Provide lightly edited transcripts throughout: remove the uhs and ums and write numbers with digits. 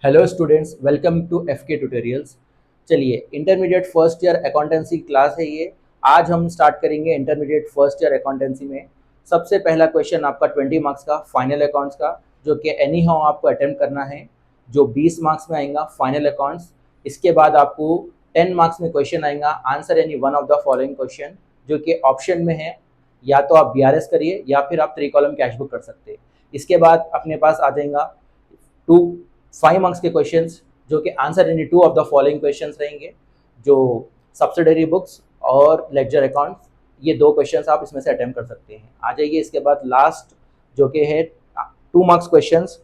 Hello students, welcome to F K tutorials. चलिए, intermediate first year accountancy class है ये। आज हम स्टार्ट करेंगे इंटरमीडिएट फर्स्ट ईयर अकाउंटेंसी में। सबसे पहला क्वेश्चन आपका 20 मार्क्स का फाइनल अकाउंट्स का, जो कि एनी हाउ आपको अटेम्प्ट करना है, जो 20 मार्क्स में आएगा फाइनल अकाउंट्स। इसके बाद आपको 10 मार्क्स में क्वेश्चन आएगा answer any one of the following question, जो कि ऑप्शन में है। या तो आप BRS करिए या फिर आप 3 कॉलम कैश बुक कर सकते हैं। इसके बाद अपने पास आ जाएगा टू 5 मार्क्स के क्वेश्चंस, जो कि answer any two of the following questions रहेंगे, जो सब्सिडरी बुक्स और लेक्चर अकाउंट्स। ये दो क्वेश्चंस आप इसमें से अटेम्प्ट कर सकते हैं। आ जाइए, इसके बाद लास्ट जो कि है 2 मार्क्स क्वेश्चंस।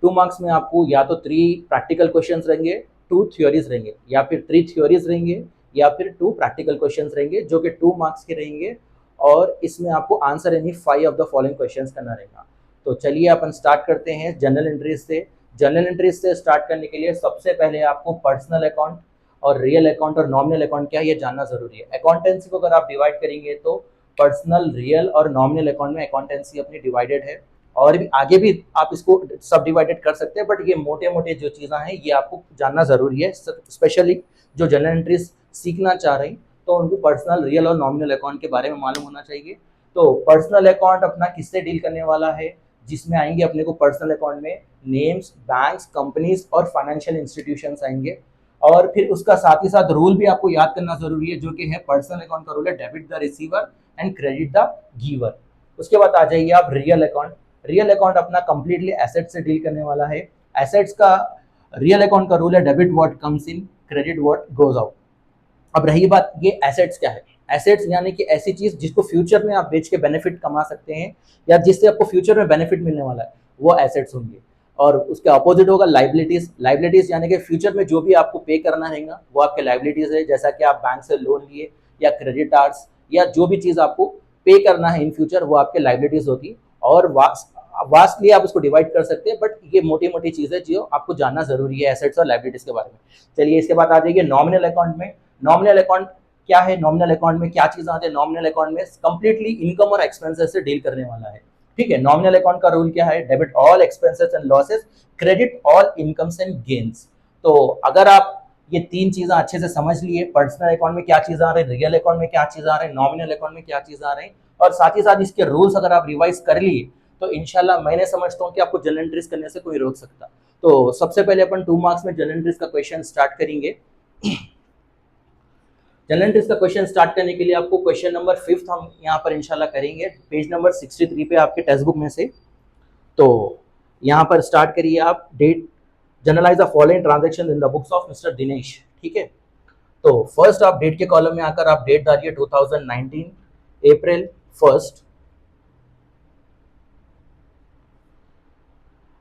2 मार्क्स में आपको या तो 3 प्रैक्टिकल क्वेश्चंस रहेंगे, 2 थ्योरीज रहेंगे, या फिर 3 थ्योरीज रहेंगे, या फिर 2 प्रैक्टिकल क्वेश्चंस रहेंगे, जो कि 2 मार्क्स के रहेंगे। और इसमें आपको answer any 5 of the following questions करना रहेगा। तो चलिए अपन स्टार्ट करते हैं जनरल एंट्रीज से। जनरल एंट्रीज से स्टार्ट करने के लिए सबसे पहले आपको पर्सनल अकाउंट और रियल अकाउंट और नॉमिनल अकाउंट क्या है ये जानना जरूरी है। अकाउंटेंसी को अगर आप डिवाइड करेंगे तो पर्सनल, रियल और नॉमिनल अकाउंट में अकाउंटेंसी अपनी डिवाइडेड है। और भी आगे भी आप इसको सब डिवाइडेड कर सकते हैं, बट ये मोटे मोटे जो चीज़ें हैं ये आपको जानना जरूरी है। स्पेशली जो जनरल एंट्रीज सीखना चाह रहे हैं तो उनको पर्सनल, रियल और नॉमिनल अकाउंट के बारे में मालूम होना चाहिए। तो पर्सनल अकाउंट अपना किससे डील करने वाला है, जिसमें आएंगे अपने को पर्सनल अकाउंट में नेम्स, बैंक्स, कंपनीज और फाइनेंशियल इंस्टीट्यूशंस आएंगे। और फिर उसका साथ ही साथ रूल भी आपको याद करना जरूरी है, जो कि है पर्सनल अकाउंट का रूल है debit the receiver and credit the giver. उसके बाद आ जाइए आप रियल अकाउंट। रियल अकाउंट अपना कंप्लीटली एसेट से डील करने वाला है। एसेट्स का रियल अकाउंट का रूल है debit what comes in, credit what goes out. अब रही बात, ये एसेट्स क्या है। एसेट्स यानी कि ऐसी चीज जिसको फ्यूचर में आप बेच के बेनिफिट कमा सकते हैं, या जिससे आपको फ्यूचर में बेनिफिट मिलने वाला है, वो एसेट्स होंगे। और उसके अपोजिट होगा लाइबिलिटीज। लाइबिलिटीज यानी कि फ्यूचर में जो भी आपको पे करना रहेगा वो आपके लाइबिलिटीज है, जैसा कि आप बैंक से लोन लिए या क्रेडिटार्स या जो भी चीज आपको पे करना है इन फ्यूचर, वो आपके लाइबिलिटीज होगी। और वास्टली आप उसको डिवाइड कर सकते हैं, बट ये मोटी मोटी चीजें जो आपको जानना जरूरी है एसेट्स और लाइबिलिटीज के बारे में। चलिए, इसके बाद आ जाइए नॉमिनल अकाउंट में। नॉमिनल अकाउंट क्या है, नॉमिनल अकाउंट में क्या चीज आते हैं। नॉमिनल अकाउंट में कंप्लीटली इनकम और एक्सपेंसेस से डील करने वाला है। ठीक है, नॉमिनल अकाउंट का रूल क्या है, debit all expenses and losses, credit all incomes and gains. तो अगर आप ये 3 चीजें अच्छे से समझ लिए, पर्सनल अकाउंट में क्या चीज आ रही है, रियल अकाउंट में क्या चीज आ रही है, नॉमिनल अकाउंट में क्या चीज आ रही है, और साथ ही साथ इसके रूल्स अगर आप रिवाइज कर लिए, तो इंशाल्लाह मैंने समझता हूँ कि आपको जनरल एंट्रीज करने से कोई रोक सकता। तो सबसे पहले अपन 2 मार्क्स में जनरल एंट्रीज का क्वेश्चन स्टार्ट करेंगे। जनरल एंट्रीज का क्वेश्चन स्टार्ट करने के लिए आपको क्वेश्चन नंबर 5 हम यहाँ पर इंशाल्लाह करेंगे, पेज नंबर 63 पे आपके टेक्स्ट बुक में से। तो यहाँ पर स्टार्ट करिए आप। Date, journalise the following transaction in the books of mister Dinesh. ठीक है, तो फर्स्ट आप डेट के कॉलम में आकर आप डेट डालिए 2019 अप्रैल 1।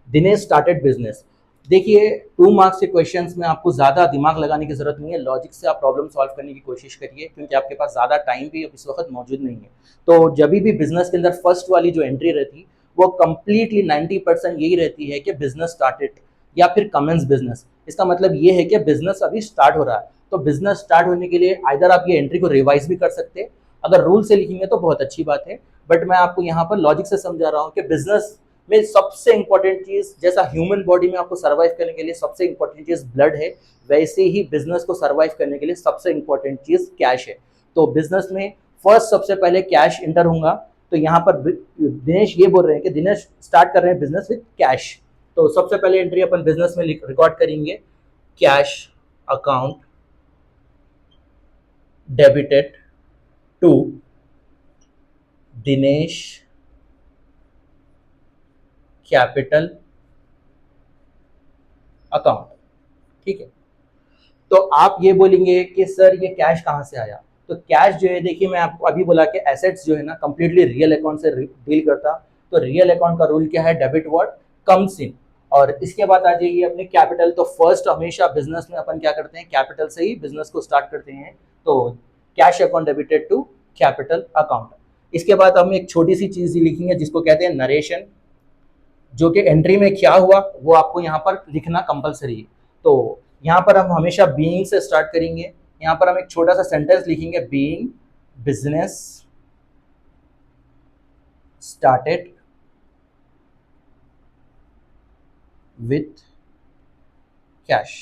Dinesh started business. देखिए, 2 मार्क्स के क्वेश्चंस में आपको ज़्यादा दिमाग लगाने की ज़रूरत नहीं है, लॉजिक से आप प्रॉब्लम सॉल्व करने की कोशिश करिए, क्योंकि आपके पास ज़्यादा टाइम भी इस वक्त मौजूद नहीं है। तो जब भी बिजनेस के अंदर फर्स्ट वाली जो एंट्री रहती वो कंप्लीटली 90% यही रहती है कि बिजनेस स्टार्टेड या फिर कमेंस बिजनेस। इसका मतलब ये है कि बिजनेस अभी स्टार्ट हो रहा है। तो बिजनेस स्टार्ट होने के लिए आइदर आप ये एंट्री को रिवाइज भी कर सकते हैं, अगर रूल से लिखेंगे तो बहुत अच्छी बात है, बट मैं आपको यहाँ पर लॉजिक से समझा रहा हूँ कि बिजनेस में सबसे इंपॉर्टेंट चीज, जैसा ह्यूमन बॉडी में आपको सर्वाइव करने के लिए सबसे इंपॉर्टेंट चीज ब्लड है, वैसे ही बिजनेस को सर्वाइव करने के लिए सबसे इंपॉर्टेंट चीज कैश है। तो बिजनेस में फर्स्ट सबसे पहले कैश इंटर होगा। तो यहाँ पर दिनेश ये बोल रहे हैं कि दिनेश स्टार्ट कर रहे हैं बिजनेस विद कैश। तो सबसे पहले एंट्री अपन बिजनेस में रिकॉर्ड करेंगे, cash account debited to Dinesh capital account. ठीक है, तो आप ये बोलेंगे कि सर ये कैश कहाँ से आया। तो कैश जो है, देखिए मैं आपको अभी बोला कि एसेट्स जो है ना कंप्लीटली रियल अकाउंट से डील करता। तो रियल अकाउंट का रूल क्या है, डेबिट व्हाट कम्स इन। और इसके बाद आ जाइए अपने कैपिटल। तो फर्स्ट हमेशा बिजनेस में अपन क्या करते हैं, कैपिटल से ही बिजनेस को स्टार्ट करते हैं। तो cash account debited to capital account. इसके बाद हम एक छोटी सी चीज लिखेंगे जिसको कहते हैं नरेशन, जो कि एंट्री में क्या हुआ वो आपको यहाँ पर लिखना कंपलसरी है। तो यहाँ पर हम हमेशा बीइंग से स्टार्ट करेंगे। यहाँ पर हम एक छोटा सा सेंटेंस लिखेंगे, being business started, with cash.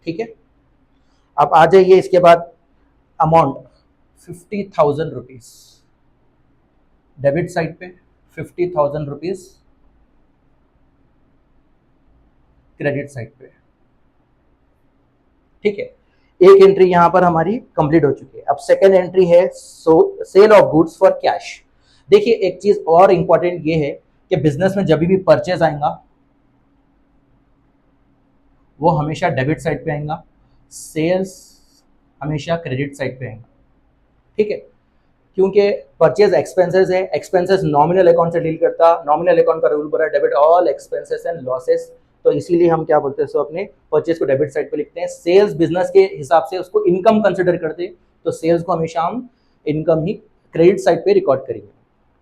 ठीक है, अब आ जाइए इसके बाद अमाउंट 50,000 रुपीज डेबिट साइड पे, 50,000 रुपीज क्रेडिट साइड पे। ठीक है, एक एंट्री यहां पर हमारी कंप्लीट हो चुकी है। अब सेकेंड एंट्री है sale of goods for cash. देखिए एक चीज और इंपॉर्टेंट ये है कि बिजनेस में जब भी परचेज आएगा वो हमेशा डेबिट साइड पे आएगा, सेल्स हमेशा क्रेडिट साइड पे आएगा। ठीक है, क्योंकि परचेज एक्सपेंसेस है, एक्सपेंसेस नॉमिनल अकाउंट से डील करता, नॉमिनल अकाउंट का रूल बोला debit all expenses and losses, तो इसीलिए हम क्या बोलते हैं सो अपने परचेज को डेबिट साइड पे लिखते हैं। सेल्स बिजनेस के हिसाब से उसको इनकम कंसिडर करते हैं, तो सेल्स को हमेशा हम इनकम ही क्रेडिट साइड पे रिकॉर्ड करेंगे।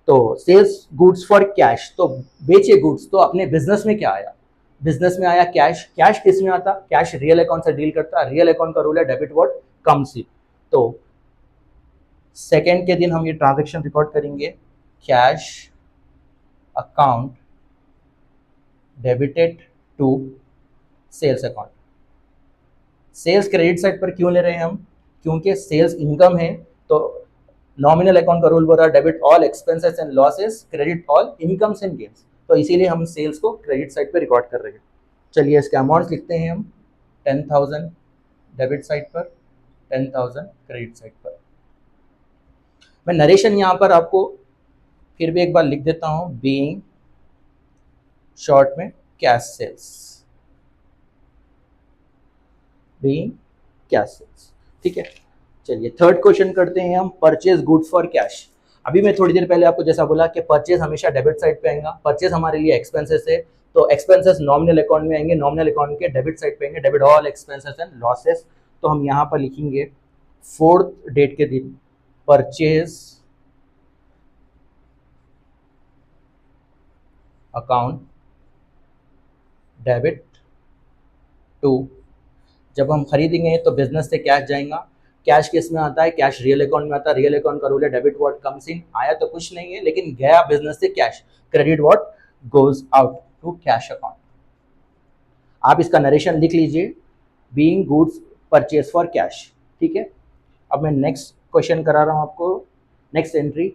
तो सेल्स गुड्स फॉर कैश, तो बेचे गुड्स, तो अपने बिजनेस में क्या आया, बिजनेस में आया कैश। कैश किस में आता, कैश रियल अकाउंट से डील करता, रियल अकाउंट का रूल है डेबिट व्हाट कम्स इन। तो सेकेंड के दिन हम ये ट्रांजेक्शन रिकॉर्ड करेंगे, cash account debited to sales account. Sales credit side पर क्यों ले रहे हैं हम, क्योंकि सेल्स इनकम है, तो नॉमिनल अकाउंट का रूल बोल रहा है debit all expenses and losses credit all incomes and gains, तो इसीलिए हम सेल्स को क्रेडिट साइड पे रिकॉर्ड कर रहे हैं। चलिए इसके अमाउंट लिखते हैं हम, 10,000 डेबिट साइड पर, 10,000 क्रेडिट साइड पर। मैं नरेशन यहाँ पर आपको फिर भी एक बार लिख देता हूँ, बीइंग शॉर्ट में cash sales, being cash sales. ठीक है, चलिए थर्ड क्वेश्चन करते हैं हम, परचेज गुड्स फॉर कैश। अभी मैं थोड़ी देर पहले आपको जैसा बोला कि परचेज हमेशा डेबिट साइड पे आएगा, परचेज हमारे लिए एक्सपेंसेस है, तो एक्सपेंसेस नॉमिनल अकाउंट में आएंगे, नॉमिनल अकाउंट के डेबिट साइड पे आएंगे, debit all expenses and losses. तो हम यहाँ पर लिखेंगे फोर्थ डेट के दिन परचेज अकाउंट डेबिट टू, जब हम खरीदेंगे तो बिजनेस से कैश जाएगा, कैश किस में आता है, कैश रियल अकाउंट में आता है, रियल अकाउंट का रूल है डेबिट व्हाट कम्स इन, आया तो कुछ नहीं है लेकिन गया बिजनेस से cash, credit what goes out to cash account. आप इसका नरेशन लिख लीजिए, being goods purchase for cash. ठीक है, अब मैं नेक्स्ट क्वेश्चन करा रहा हूं आपको, next entry,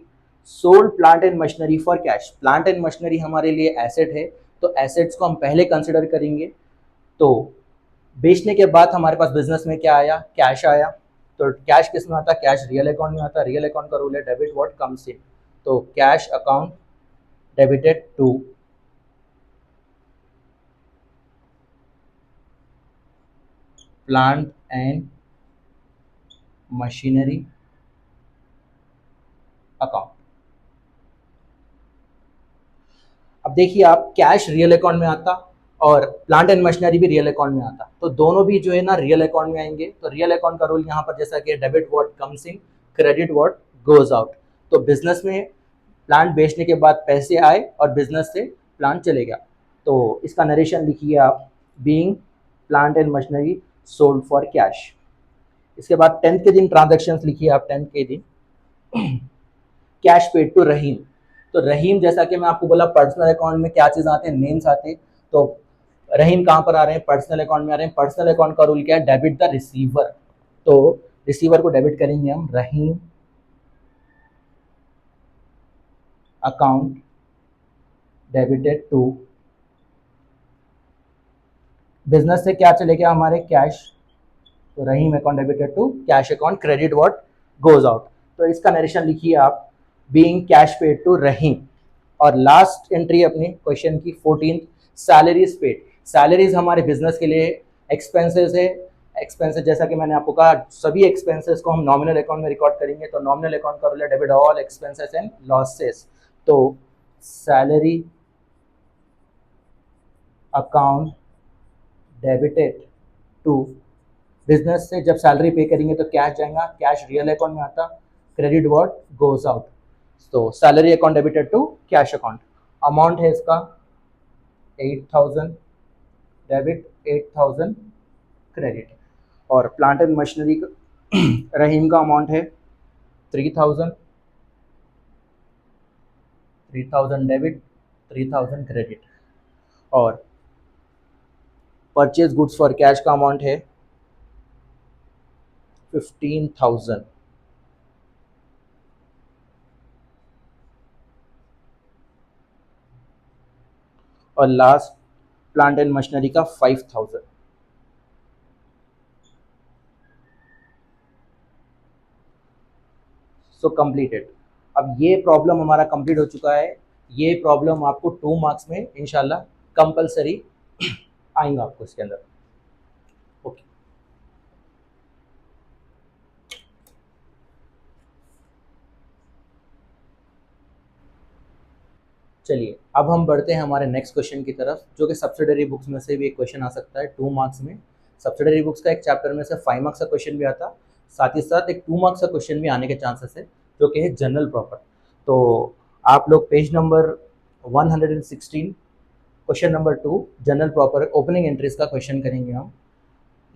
sold plant and machinery for cash. Plant and machinery हमारे लिए एसेट है, तो एसेट्स को हम पहले कंसिडर करेंगे। तो बेचने के बाद हमारे पास बिजनेस में क्या आया, कैश आया, तो कैश किस में आता है, कैश रियल अकाउंट में आता है, रियल अकाउंट का रूल है डेबिट व्हाट कम्स इन, तो cash account debited to plant and machinery account. अब देखिए आप, कैश रियल अकाउंट में आता और प्लांट एंड मशीनरी भी रियल अकाउंट में आता, तो दोनों भी जो है ना रियल अकाउंट में आएंगे। तो रियल अकाउंट का रूल यहाँ पर जैसा कि debit what comes in, credit what goes out. तो बिजनेस में प्लांट बेचने के बाद पैसे आए और बिजनेस से प्लांट चले गया, तो इसका नरेशन लिखिए आप, being plant and machinery sold for cash. इसके बाद 10th के दिन ट्रांजेक्शन लिखिए आप, 10th के दिन कैश पेड टू रहीम। तो रहीम, जैसा कि मैं आपको बोला पर्सनल अकाउंट में क्या चीज़ आते हैं, नेम्स आते हैं, तो रहीम कहाँ पर आ रहे हैं, पर्सनल अकाउंट में आ रहे हैं। पर्सनल अकाउंट का रूल क्या है, डेबिट द रिसीवर, तो रिसीवर को डेबिट करेंगे हम, Rahim account debited to, business से क्या चले गया हमारे, कैश, तो Rahim account debited to cash account credit what goes out. तो इसका नरेशन लिखिए आप, being cash paid to Rahim. और लास्ट एंट्री अपनी क्वेश्चन की 14th, सैलरीज पेड। सैलरीज हमारे बिजनेस के लिए एक्सपेंसेस है, एक्सपेंसेस जैसा कि मैंने आपको कहा सभी एक्सपेंसेस को हम नॉमिनल अकाउंट में रिकॉर्ड करेंगे, तो नॉमिनल अकाउंट का रूल है debit all expenses and losses, तो salary account debited to, business से जब सैलरी पे करेंगे तो कैश जाएगा, कैश रियल अकाउंट में आता, क्रेडिट व्हाट गोज आउट, तो salary account debited to cash account. Amount है इसका 8,000 डेबिट, 8,000 क्रेडिट। और प्लांट एंड मशीनरी रहीम का अमाउंट है 3,000, 3,000 डेबिट, 3,000 क्रेडिट। और परचेज गुड्स फॉर कैश का अमाउंट है 15,000। और लास्ट प्लांट एंड मशीनरी का 5,000। So completed. अब ये प्रॉब्लम हमारा कंप्लीट हो चुका है। ये प्रॉब्लम आपको 2 मार्क्स में इंशाल्लाह कंपलसरी आएंगे आपको इसके अंदर। ओके, चलिए अब हम बढ़ते हैं हमारे नेक्स्ट क्वेश्चन की तरफ, जो कि सब्सिडरी बुक्स में से भी एक क्वेश्चन आ सकता है 2 मार्क्स में। सब्सिडरी बुक्स का एक चैप्टर में से 5 मार्क्स का क्वेश्चन भी आता, साथ ही साथ एक 2 मार्क्स का क्वेश्चन भी आने के चांसेस है, जो कि है जनरल प्रॉपर। तो आप लोग page number 116 question number 2 general proper opening entries का क्वेश्चन करेंगे हम।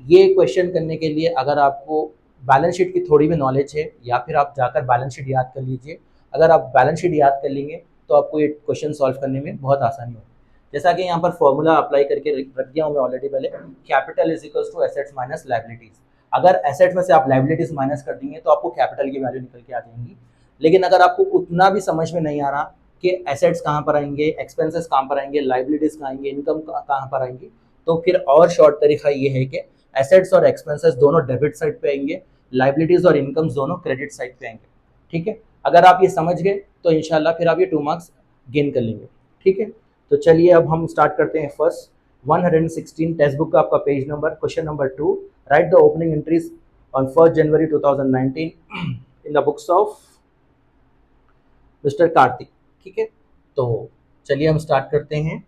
ये क्वेश्चन करने के लिए अगर आपको बैलेंस शीट की थोड़ी भी नॉलेज है, या फिर आप जाकर बैलेंस शीट याद कर लीजिए। अगर आप बैलेंस शीट याद कर लेंगे तो आपको ये क्वेश्चन सॉल्व करने में बहुत आसानी होगी। जैसा कि यहाँ पर फॉर्मूला अप्लाई करके रख दिया हूँ मैं ऑलरेडी पहले, capital is equals to assets minus liabilities. अगर एसेट्स में से आप लाइबिलिटीज माइनस कर देंगे तो आपको कैपिटल की वैल्यू निकल के आ जाएंगी। लेकिन अगर आपको उतना भी समझ में नहीं आ रहा कि एसेट्स कहाँ पर आएंगे, एक्सपेंसेस कहाँ पर आएंगे, लाइबिलिटीज कहाँ आएंगे, इनकम कहाँ पर आएंगी, तो फिर और शॉर्ट तरीका ये है कि एसेट्स और एक्सपेंसेस दोनों डेबिट साइड पे आएंगे, लाइबिलिटीज और इनकम्स दोनों क्रेडिट साइड पे आएंगे। ठीक है, अगर आप ये समझ गए तो इंशाल्लाह फिर आप ये 2 मार्क्स गेन कर लेंगे। ठीक है, तो चलिए अब हम स्टार्ट करते हैं। फर्स्ट 116 टेक्स्ट बुक का आपका page number, question number 2, right the opening entries on 1 January 2019 in the books of mister Kartik. ठीक है, तो चलिए हम स्टार्ट करते हैं।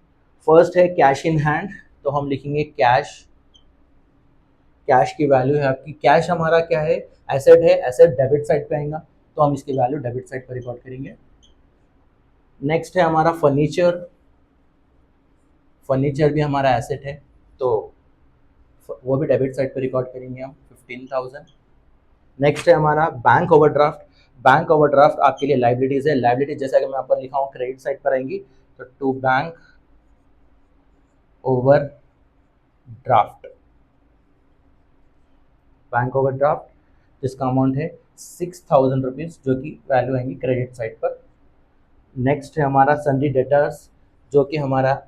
फर्स्ट है कैश इन हैंड, तो हम लिखेंगे कैश। कैश की वैल्यू है आपकी, कैश हमारा क्या है, एसेट है, एसेट डेबिट साइड पे आएगा तो हम इसकी वैल्यू डेबिट साइड पर रिकॉर्ड करेंगे। नेक्स्ट है हमारा फर्नीचर, फर्नीचर भी हमारा एसेट है तो वो भी डेबिट साइड पर रिकॉर्ड करेंगे हम 15,000। नेक्स्ट है हमारा बैंक ओवरड्राफ्ट, बैंक ओवरड्राफ्ट आपके लिए लाइबिलिटीज है, लाइबिलिटीज जैसा कि मैं यहाँ पर लिखा हूँ क्रेडिट साइड पर आएंगी, तो to bank overdraft, bank overdraft जिसका अमाउंट है 6,000 रुपीज़, जो कि वैल्यू आएंगी क्रेडिट साइड पर। नेक्स्ट है हमारा सन्डी डेटर्स, जो कि हमारा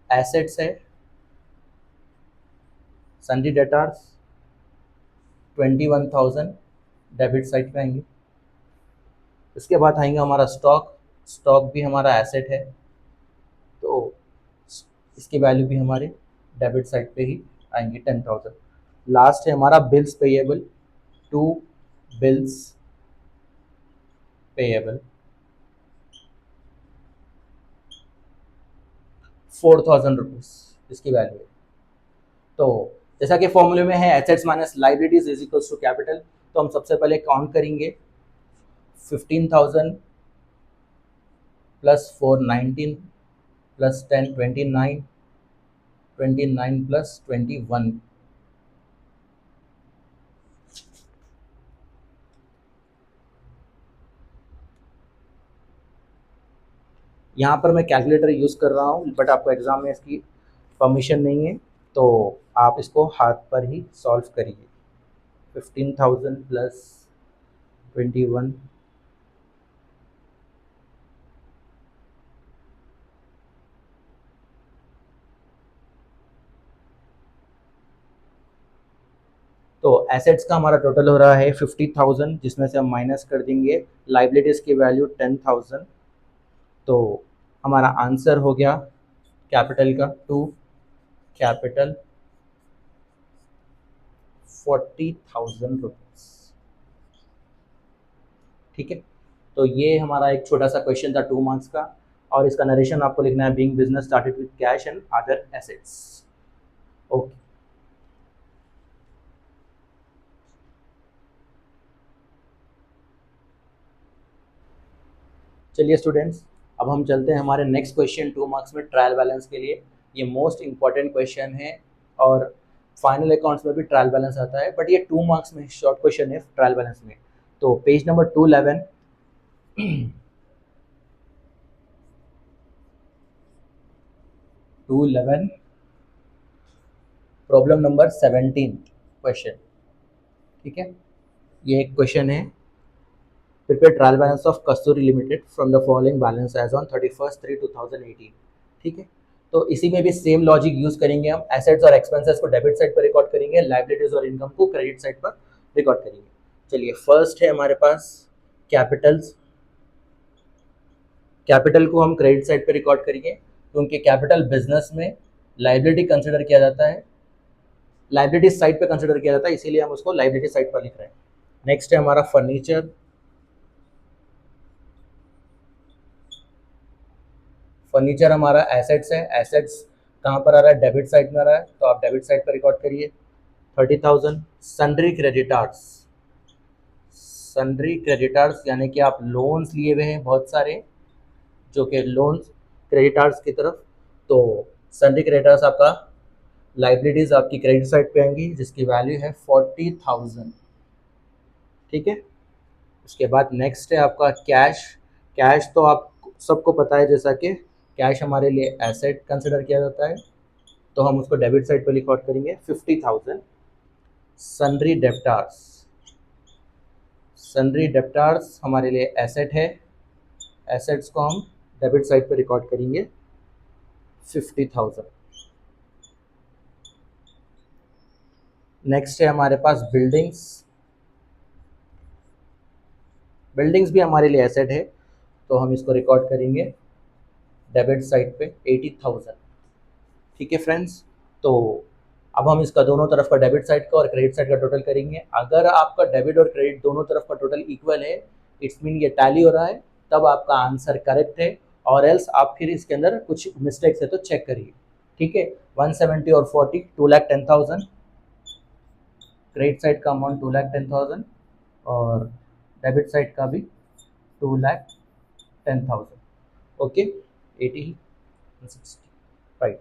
एसेट्स है, सन्डी डेटर्स 21,000 डेबिट साइड पे आएंगे। इसके बाद आएंगे हमारा स्टॉक, स्टॉक भी हमारा एसेट है तो इसकी वैल्यू भी हमारे डेबिट साइड पे ही आएंगी 10,000। लास्ट है हमारा bills payable, to bills payable 4,000 rupees इसकी वैल्यू है। तो जैसा कि फॉर्मूले में है assets minus liabilities is equals to capital, तो हम सबसे पहले काउंट करेंगे 15,000 प्लस 419 प्लस 10 29, 29 प्लस 21, यहाँ पर मैं कैलकुलेटर यूज़ कर रहा हूँ बट आपको एग्ज़ाम में इसकी परमिशन नहीं है, तो आप इसको हाथ पर ही सॉल्व करिए। 15,000 प्लस 21, तो एसेट्स का हमारा टोटल हो रहा है 50,000, जिसमें से हम माइनस कर देंगे लाइबिलिटीज़ की वैल्यू 10,000, तो हमारा आंसर हो गया कैपिटल का टू कैपिटल 40,000 रुपीज़। ठीक है, तो ये हमारा एक छोटा सा क्वेश्चन था 2 मार्क्स का, और इसका नरेशन आपको लिखना है being business started with cash and other assets. Okay, चलिए स्टूडेंट्स, अब हम चलते हैं हमारे नेक्स्ट क्वेश्चन 2 मार्क्स में ट्रायल बैलेंस के लिए। ये मोस्ट इंपॉर्टेंट क्वेश्चन है और फाइनल अकाउंट्स में भी ट्रायल बैलेंस आता है, बट ये 2 मार्क्स में शॉर्ट क्वेश्चन है ट्रायल बैलेंस में। तो page number 211 211 problem number 17 question, ठीक है। ये एक क्वेश्चन है, prepare trial balance of Kasturi limited from the following balance as on 31/3/2018, ठीक है। तो इसी में भी सेम लॉजिक यूज करेंगे हम, एसेट्स और एक्सपेंसेस को डेबिट साइड पर रिकॉर्ड करेंगे, लाइबिलिटीज और इनकम को क्रेडिट साइड पर रिकॉर्ड करेंगे। चलिए, फर्स्ट है हमारे पास कैपिटल्स। कैपिटल को हम क्रेडिट साइड पे रिकॉर्ड करेंगे क्योंकि कैपिटल बिजनेस में लाइबिलिटी कंसिडर किया जाता है, लाइबिलिटी साइड पे कंसिडर किया जाता है, इसीलिए हम उसको लाइबिलिटी साइड पर लिख रहे हैं। नेक्स्ट है हमारा फर्नीचर। फर्नीचर हमारा एसेट्स है, एसेट्स कहाँ पर आ रहा है, डेबिट साइड में आ रहा है, तो आप डेबिट साइड पर रिकॉर्ड करिए 30,000। सन्ड्री क्रेडिटार्स, सन्ड्री क्रेडिटार्स यानी कि आप लोन्स लिए हुए हैं बहुत सारे, जो कि लोन्स क्रेडिटार्स की तरफ, तो सन्ड्री क्रेडिटार्स आपका लाइबिलिटीज आपकी क्रेडिट साइड पे आएंगी जिसकी वैल्यू है 40,000, ठीक है। उसके बाद नेक्स्ट है आपका कैश। कैश तो आप सबको पता है जैसा कि कैश हमारे लिए एसेट कंसिडर किया जाता है, तो हम उसको डेबिट साइड पे रिकॉर्ड करेंगे 50,000। सन्ड्री डेप्टार्स, सन्ड्री डेप्टार्स हमारे लिए एसेट है, एसेट्स को हम डेबिट साइड पे रिकॉर्ड करेंगे 50,000। नेक्स्ट है हमारे पास बिल्डिंग्स। बिल्डिंग्स भी हमारे लिए एसेट है, तो हम इसको रिकॉर्ड करेंगे डेबिट साइड पे 80,000, ठीक है फ्रेंड्स। तो अब हम इसका दोनों तरफ का डेबिट साइड का और क्रेडिट साइड का टोटल करेंगे। अगर आपका डेबिट और क्रेडिट दोनों तरफ का टोटल इक्वल है, इट्स मीन ये टैली हो रहा है, तब आपका आंसर करेक्ट है, और एल्स आप फिर इसके अंदर कुछ मिस्टेक्स है तो चेक करिए, ठीक है। 170 और 40 2,10,000, क्रेडिट साइड का अमाउंट 2,10,000 और डेबिट साइड का भी 2,10,000, ओके। 80 60 राइट,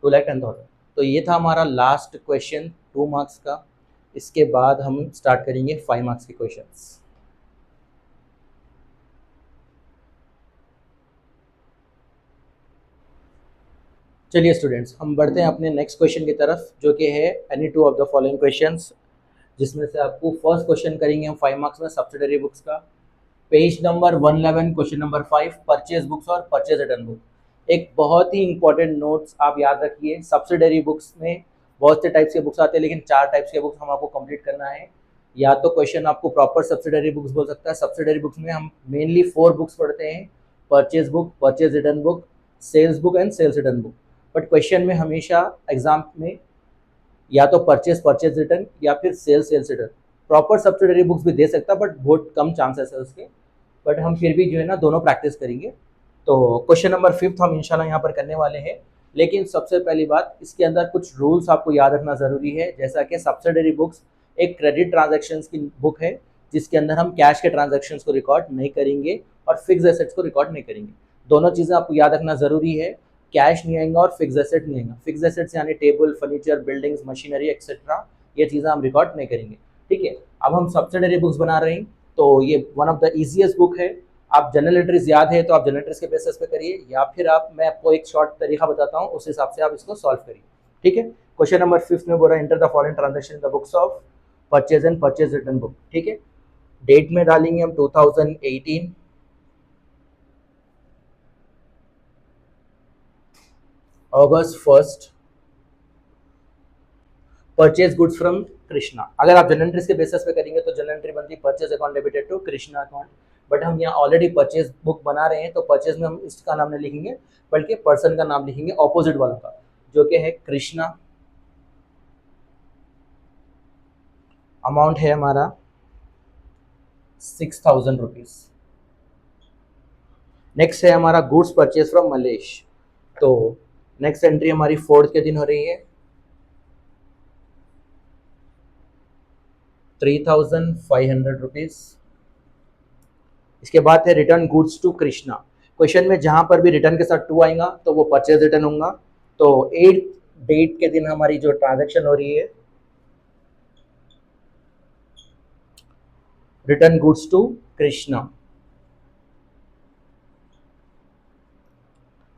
2,10,000। तो ये था हमारा लास्ट क्वेश्चन 2 मार्क्स का। इसके बाद हम स्टार्ट करेंगे 5 मार्क्स के क्वेश्चंस। चलिए स्टूडेंट्स, हम बढ़ते हैं अपने नेक्स्ट क्वेश्चन की तरफ, जो कि है any two of the following questions, जिसमें से आपको फर्स्ट क्वेश्चन करेंगे हम 5 मार्क्स में सब्सिडरी बुक्स का। Page number 111 question number 5, purchase books और परचेज रिटर्न बुक। एक बहुत ही इंपॉर्टेंट नोट्स आप याद रखिए, सब्सिडरी बुक्स में बहुत से टाइप्स के बुक्स आते हैं, लेकिन 4 टाइप्स के बुक्स हम आपको कंप्लीट करना है। या तो क्वेश्चन आपको प्रॉपर सब्सिडरी बुक्स बोल सकता है। सब्सिडरी बुक्स में हम मेनली 4 बुक्स पढ़ते हैं, purchase book, purchase return book, sales book and sales return book. But question में हमेशा एग्जाम में या तो परचेज परचेज रिटर्न या फिर sales sales return, proper subsidiary books भी दे सकता है बट बहुत कम चांसेस है उसके, बट हम फिर भी जो है ना दोनों प्रैक्टिस करेंगे। तो क्वेश्चन नंबर 5 हम इंशाल्लाह यहाँ पर करने वाले हैं। लेकिन सबसे पहली बात, इसके अंदर कुछ रूल्स आपको याद रखना ज़रूरी है, जैसा कि सब्सिडरी बुक्स एक क्रेडिट ट्रांजैक्शंस की बुक है, जिसके अंदर हम कैश के ट्रांजैक्शंस को रिकॉर्ड नहीं करेंगे और फिक्स एसेट्स को रिकॉर्ड नहीं करेंगे। दोनों चीज़ें आपको याद रखना ज़रूरी है, कैश नहीं आएगा और फिक्स एसेट नहीं आएगा। फिक्स एसेट्स यानी table, furniture, buildings, machinery etcetera, ये चीज़ें हम रिकॉर्ड नहीं करेंगे, ठीक है। अब हम सब्सिडरी बुक्स बना रहे हैं, तो ये one of the easiest book है। आप जनरल एंट्रीज याद है तो आप जनरल एंट्रीज के बेसिस पे करिए, या फिर आप, मैं आपको एक शॉर्ट तरीका बताता हूँ, उस हिसाब से आप इसको सॉल्व करिए, ठीक है। क्वेश्चन नंबर 5 में बोल रहा है enter the following transaction in the books of purchase and purchase return book, ठीक है। डेट में डालेंगे हम 2018, August 1st, purchase goods from Krishna. अगर आप जनरल एंट्रीज के बेसिस पे करेंगे तो जनरल एंट्री बनती है purchase account debited to Krishna account, but हम यहाँ ऑलरेडी परचेज बुक बना रहे हैं, तो परचेज में हम इसका नाम नहीं लिखेंगे बल्कि पर्सन का नाम लिखेंगे ऑपोजिट वालों का, जो कि है कृष्णा। अमाउंट है हमारा 6,000 रुपीज। नेक्स्ट है हमारा गुड्स परचेज फ्रॉम मलेश, तो नेक्स्ट एंट्री हमारी 4th के दिन हो रही है, 3,500 रुपीज। इसके बाद है return goods to Krishna. Question में जहां पर भी रिटर्न के साथ टू आएगा तो वो परचेज रिटर्न होगा। तो 8 डेट के दिन हमारी जो ट्रांजैक्शन हो रही है, रिटर्न गुड्स टू कृष्णा,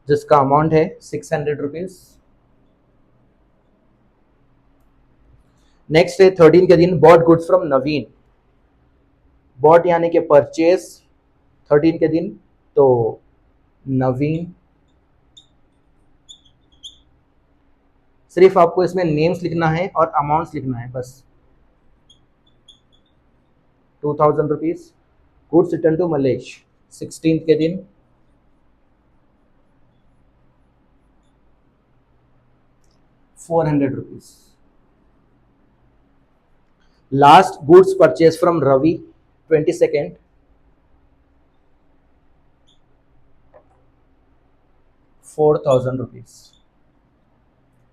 जिसका अमाउंट है 600 रुपीज। नेक्स्ट है 13 के दिन bought goods from Naveen, bought यानी कि परचेज 13 के दिन, तो नवीन, सिर्फ आपको इसमें नेम्स लिखना है और अमाउंट्स लिखना है बस। 2000 rupees, goods return to Malesh 16 के दिन, 400 rupees. Last goods purchase from Ravi 22nd, 4000 rupees.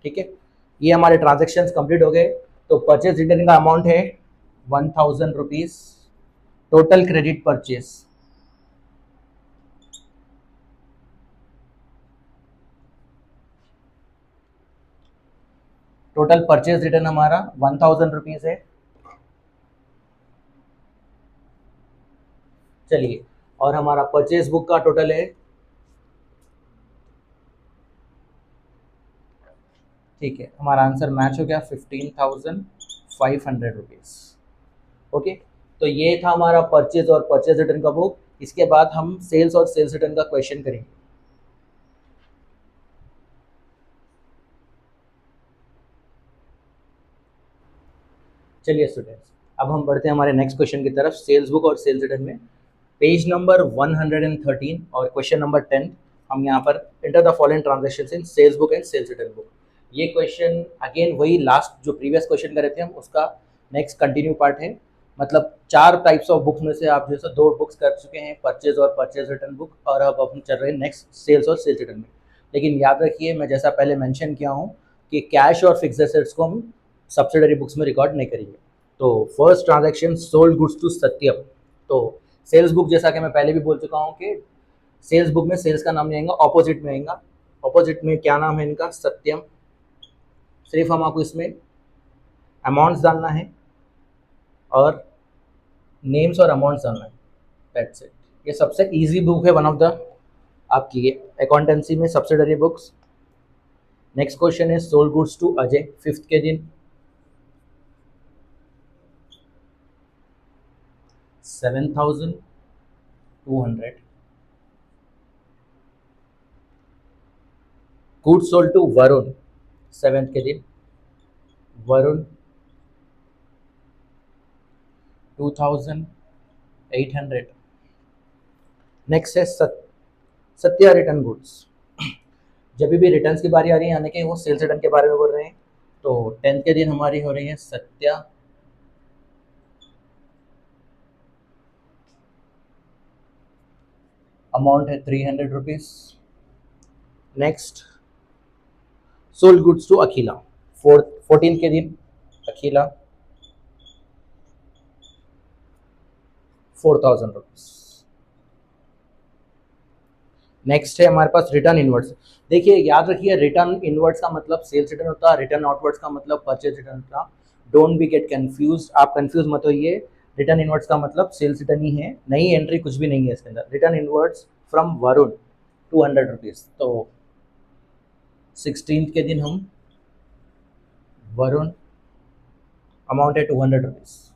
ठीक है, ये हमारे ट्रांजेक्शन कंप्लीट हो गए। तो परचेज रिटर्न का अमाउंट है 1000 rupees, total credit purchase, total purchase return हमारा 1000 रुपीज है। चलिए, और हमारा परचेज बुक का टोटल है, ठीक है, हमारा आंसर मैच हो गया 15,500 रुपीज। ओके, तो ये था हमारा परचेज और परचेज रिटर्न का बुक। इसके बाद हम सेल्स और सेल्स रिटर्न का क्वेश्चन करेंगे। चलिए स्टूडेंट्स, अब हम बढ़ते हैं हमारे नेक्स्ट क्वेश्चन की तरफ, सेल्स बुक और सेल्स रिटर्न में। पेज नंबर 113 और क्वेश्चन नंबर 10, हम यहाँ पर enter the following transactions in sales book and sales return book. ये क्वेश्चन अगेन वही लास्ट जो प्रीवियस क्वेश्चन करे थे हम, उसका नेक्स्ट कंटिन्यू पार्ट है। मतलब 4 टाइप्स ऑफ बुक्स में से आप जैसे 2 बुक्स कर चुके हैं, परचेज और परचेज रिटर्न बुक, और अब हम चल रहे हैं नेक्स्ट सेल्स और सेल्स रिटर्न में। लेकिन याद रखिए, मैं जैसा पहले मेंशन किया हूँ कि कैश और फिक्स्ड एसेट्स को हम सब्सिडरी बुक्स में रिकॉर्ड नहीं करेंगे। तो first transaction sold goods to Satyam. तो सेल्स बुक, जैसा कि मैं पहले भी बोल चुका हूँ कि सेल्स बुक में सेल्स का नाम नहीं आएगा, ऑपोजिट में आएगा। ऑपोजिट में क्या नाम है इनका? सत्यम। सिर्फ हम आपको इसमें अमाउंट्स डालना है और नेम्स और अमाउंट्स डालना है, दैट्स इट। ये सबसे इजी बुक है, वन ऑफ द आपकी अकाउंटेंसी में सब्सिडरी बुक्स। नेक्स्ट क्वेश्चन है sold goods to Ajay 5th के दिन, 7,200। Goods sold to Varun 7th के दिन, वरुण 2,800। नेक्स्ट है सत्या रिटर्न गुड्स। जब भी रिटर्न्स की बारी आ रही है, यानी कि वो सेल्स रिटर्न के बारे में बोल रहे हैं, तो 10th के दिन हमारी हो रही है सत्या, अमाउंट है 300 rupees. Next sold goods to Akhila 14 के दिन, अखिला 4,000 रुपीज। नेक्स्ट है हमारे पास रिटर्न इनवर्ड्स। देखिए, याद रखिए, रिटर्न इनवर्ड्स का मतलब सेल्स रिटर्न होता है, रिटर्न आउटवर्ड्स का मतलब परचेज रिटर्न होता है। डोंट बी गेट कंफ्यूज, आप कंफ्यूज मत होइए। रिटर्न इनवर्ड्स का मतलब सेल्स रिटर्न ही है, नई एंट्री कुछ भी नहीं है इसके अंदर। Return inwards from Varun 200 rupees. तो 16 के दिन हम वरुण, अमाउंट है 200 rupees.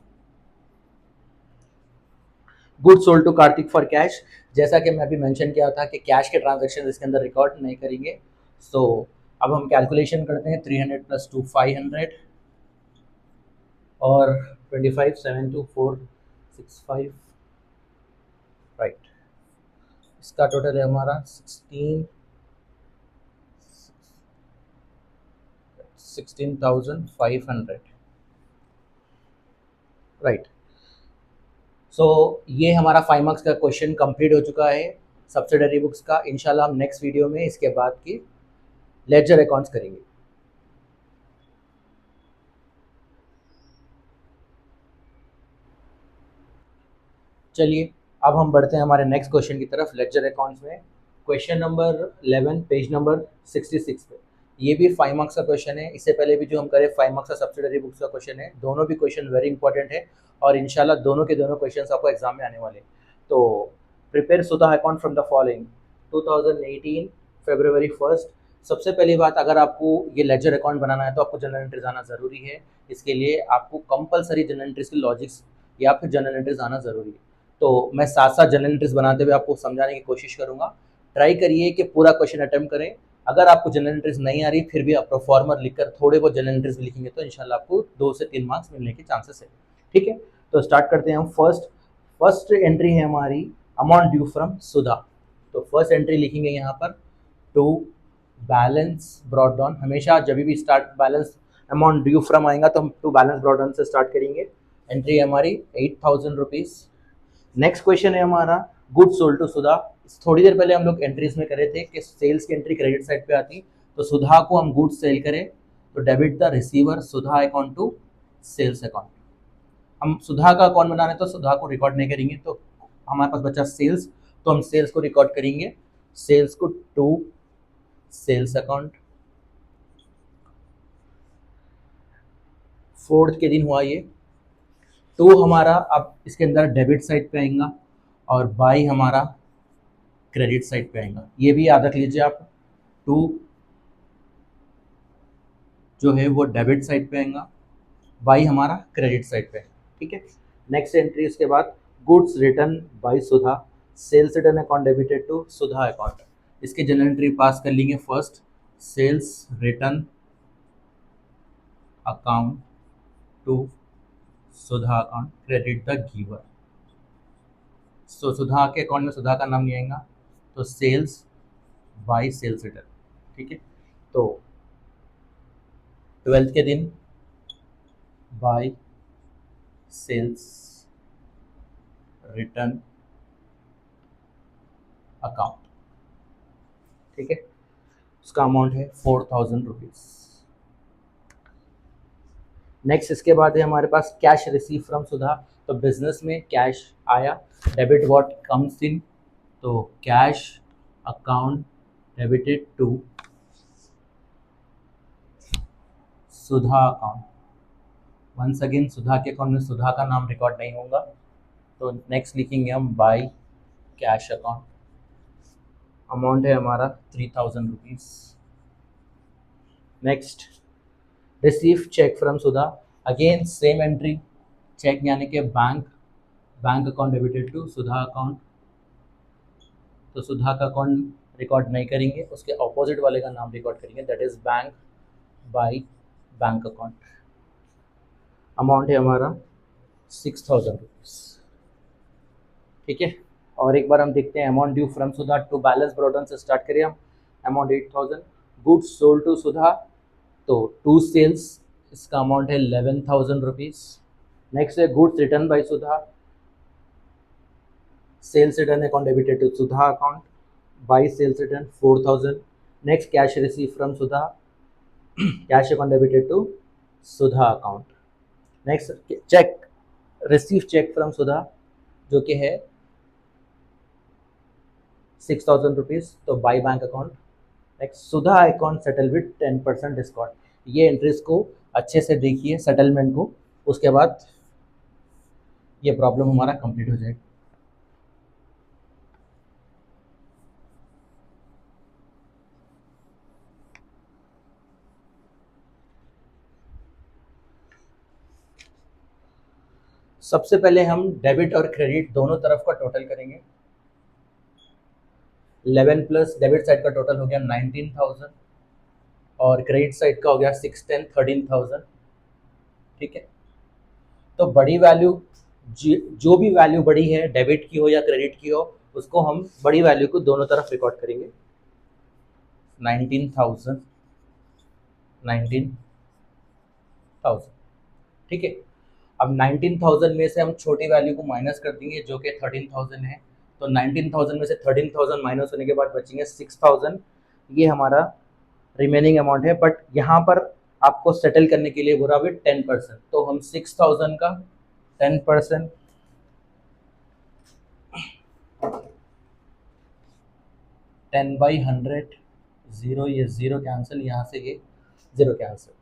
Good sold to Kartik for cash, जैसा कि मैं अभी मेंशन किया था कि कैश के ट्रांजैक्शन इसके अंदर रिकॉर्ड नहीं करेंगे। सो अब हम कैलकुलेशन करते हैं, 300 + 2 500 और 25 7 2 4 6 5, राइट। इसका टोटल है हमारा 16,500, राइट। सो ये हमारा 5 मार्क्स का क्वेश्चन कंप्लीट हो चुका है सब्सिडरी बुक्स का। इंशाल्लाह हम नेक्स्ट वीडियो में इसके बाद की लेजर अकाउंट्स करेंगे। चलिए, अब हम बढ़ते हैं हमारे नेक्स्ट क्वेश्चन की तरफ, लेक्चर अकाउंट्स में। क्वेश्चन नंबर 11, पेज नंबर 66 पे। ये भी 5 मार्क्स का क्वेश्चन है। इससे पहले भी जो हम करें 5 मार्क्स का सब्सिडरी बुक्स का क्वेश्चन है, दोनों भी क्वेश्चन वेरी इंपॉर्टेंट है और इंशाल्लाह दोनों के दोनों क्वेश्चन आपको एग्जाम में आने वाले। तो prepare Sudha account from the following: 2018 February 1st, सबसे पहली बात, अगर आपको ये लेजर अकाउंट बनाना है तो आपको जनरल एंट्रीज आना ज़रूरी है। इसके लिए आपको कंपलसरी जनरल एंट्रीज की लॉजिक्स या फिर जनरल एंट्रीज आना ज़रूरी है। तो मैं साथ साथ जनरल एंट्रीज बनाते हुए आपको समझाने की कोशिश करूँगा। ट्राई करिए कि पूरा क्वेश्चन अटेम्प्ट करें। अगर आपको जनरल एंट्रीज नहीं आ रही फिर भी आप प्रोफॉर्मर लिखकर थोड़े बहुत जनरल एंट्रीज लिखेंगे तो इंशाल्लाह आपको 2 से 3 मार्क्स मिलने के चांसेस है। ठीक है, तो स्टार्ट करते हैं हम। फर्स्ट एंट्री है हमारी अमाउंट ड्यू फ्रॉम सुधा। तो फर्स्ट एंट्री लिखेंगे यहाँ पर टू बैलेंस ब्रॉट डाउन। हमेशा जब भी start balance amount due from आएगा तो हम टू बैलेंस ब्रॉट डाउन से स्टार्ट करेंगे। एंट्री है हमारी 8,000 रुपीज़। नेक्स्ट क्वेश्चन है हमारा गुड सोल्ड टू सुधा। थोड़ी देर पहले हम लोग एंट्रीज में करे थे कि सेल्स की एंट्री क्रेडिट साइड पे आती, तो सुधा को हम गुड्स सेल करें तो debit the receiver Sudha account to sales account. हम सुधा का अकाउंट बना रहे तो सुधा को रिकॉर्ड नहीं करेंगे, तो हमारे पास बचा सेल्स, तो हम सेल्स को रिकॉर्ड करेंगे, सेल्स को टू सेल्स अकाउंट। फोर्थ के दिन हुआ ये, तो हमारा अब इसके अंदर डेबिट साइड पे आएगा और बाई हमारा क्रेडिट साइड पे आएगा। ये भी याद रख लीजिए आप, टू जो है वो डेबिट साइड पे आएगा, बाई हमारा क्रेडिट साइड पे। ठीक है, नेक्स्ट एंट्री उसके बाद goods return by Sudha, sales return account debited to Sudha account. इसके जनरल एंट्री पास कर लेंगे। First sales return account to Sudha account credit the giver. So Sudha के अकाउंट में सुधा का नाम नहीं आएगा, तो सेल्स बाई सेल्स रिटर्न। ठीक है, तो 12th के दिन बाई सेल्स रिटर्न अकाउंट। ठीक है, उसका अमाउंट है 4,000 रुपीज़। नेक्स्ट इसके बाद है हमारे पास कैश रिसीव फ्रॉम सुधा। तो बिजनेस में कैश आया, डेबिट व्हाट कम्स इन, तो cash account debited to Sudha account. Once again Sudha के अकाउंट में सुधा का नाम रिकॉर्ड नहीं होगा, तो नेक्स्ट लिखेंगे हम बाई कैश अकाउंट। अमाउंट है हमारा 3,000 rupees. Next receive cheque from Sudha, again same entry, cheque यानी कि bank account debited to Sudha account. तो सुधा का अकाउंट रिकॉर्ड नहीं करेंगे, उसके ऑपोजिट वाले का नाम रिकॉर्ड करेंगे, that is bank by bank account. Amount है हमारा 6,000 रुपीज़। ठीक है, और एक बार हम देखते हैं amount due from Sudha to balance brought down से स्टार्ट करें हम। Amount 8,000, goods sold to Sudha, तो टू सेल्स, इसका अमाउंट है 11,000 रुपीज़। नेक्स्ट है goods return by Sudha, sales return account debited to Sudha account, by sales return 4,000। Next cash receive from Sudha, cash account debited to Sudha account. Next cheque receive cheque from Sudha जो कि है 6,000 rupees, तो by bank account. Next Sudha account settle with 10% discount. ये entries को अच्छे से देखिए settlement को, उसके बाद ये प्रॉब्लम हमारा कंप्लीट हो जाएगा। सबसे पहले हम डेबिट और क्रेडिट दोनों तरफ का टोटल करेंगे। 11 प्लस डेबिट साइड का टोटल हो गया 19,000 और क्रेडिट साइड का हो गया 6, 10, 13,000। ठीक है, तो बड़ी वैल्यू जो भी वैल्यू बड़ी है डेबिट की हो या क्रेडिट की हो, उसको हम बड़ी वैल्यू को दोनों तरफ रिकॉर्ड करेंगे। 19,000 19,000। ठीक है, अब 19,000 में से हम छोटी वैल्यू को माइनस कर देंगे जो कि 13,000 है, तो 19,000 में से 13,000 माइनस होने के बाद बचेंगे 6,000। ये हमारा रिमेनिंग अमाउंट है, बट यहाँ पर आपको सेटल करने के लिए बोला विद 10%, तो हम 6,000 का 10%, 10/100, ज़ीरो, ये ज़ीरो कैंसिल, यहाँ से ये ज़ीरो कैंसिल।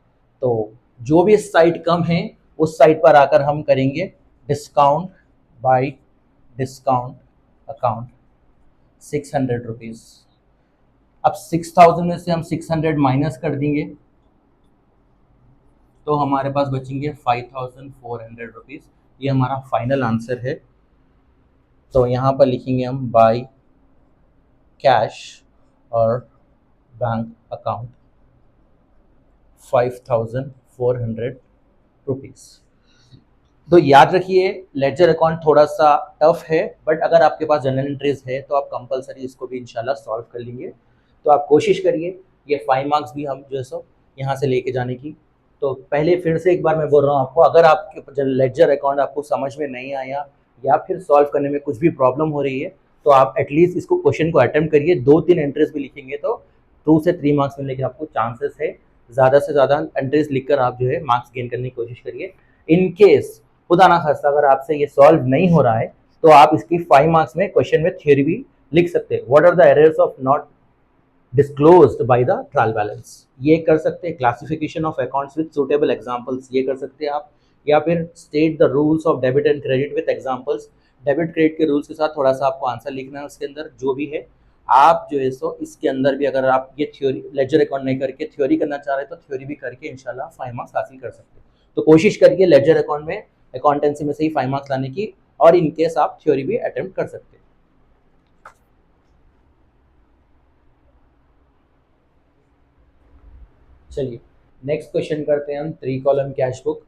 तो जो भी साइड कम है उस साइड पर आकर हम करेंगे discount by discount account 600 rupees. अब 6000 में से हम 600 माइनस कर देंगे तो हमारे पास बचेंगे 5400 रुपीज़। ये हमारा फाइनल आंसर है। तो यहाँ पर लिखेंगे हम बाय कैश और बैंक अकाउंट 5400 रुपीज़। तो याद रखिए लेजर अकाउंट थोड़ा सा टफ है, बट अगर आपके पास जनरल एंट्रीज है तो आप कंपलसरी इसको भी इंशाल्लाह सॉल्व कर लेंगे। तो आप कोशिश करिए ये 5 मार्क्स भी हम जो है सो यहाँ से लेके जाने की। तो पहले फिर से एक बार मैं बोल रहा हूँ आपको, अगर आपके लेजर अकाउंट आपको समझ में नहीं आया या फिर सॉल्व करने में कुछ भी प्रॉब्लम हो रही है तो आप एटलीस्ट इसको क्वेश्चन को अटेम्प्ट करिए। 2-3 एंट्रीज भी लिखेंगे तो 2 से 3 मार्क्स मिलने के आपको चांसेस है। ज़्यादा से ज़्यादा एंट्रीज लिखकर आप जो है मार्क्स गेन करने की कोशिश करिए। इन केस खुदा ना खास्ता अगर आपसे ये सॉल्व नहीं हो रहा है तो आप इसकी 5 मार्क्स में क्वेश्चन में थ्योरी भी लिख सकते हैं। What are the errors of not disclosed by the trial balance, ये कर सकते हैं। Classification of accounts with suitable examples, ये कर सकते हैं आप। या फिर state the rules of debit and credit with examples, debit credit के रूल्स के साथ थोड़ा सा आपको आंसर लिखना है उसके अंदर जो भी है। आप जो है सो इसके अंदर भी अगर आप ये थ्योरी लेजर अकाउंट नहीं करके थ्योरी करना चाह रहे हैं तो थ्योरी भी करके इंशाल्लाह 5 मार्क्स हासिल कर सकते हैं। तो कोशिश करिए लेजर अकाउंट में अकाउंटेंसी में से ही 5 मार्क्स लाने की, और इन केस आप थ्योरी भी अटेम्प्ट कर सकते हैं। चलिए नेक्स्ट क्वेश्चन करते हैं हम 3 column cash book.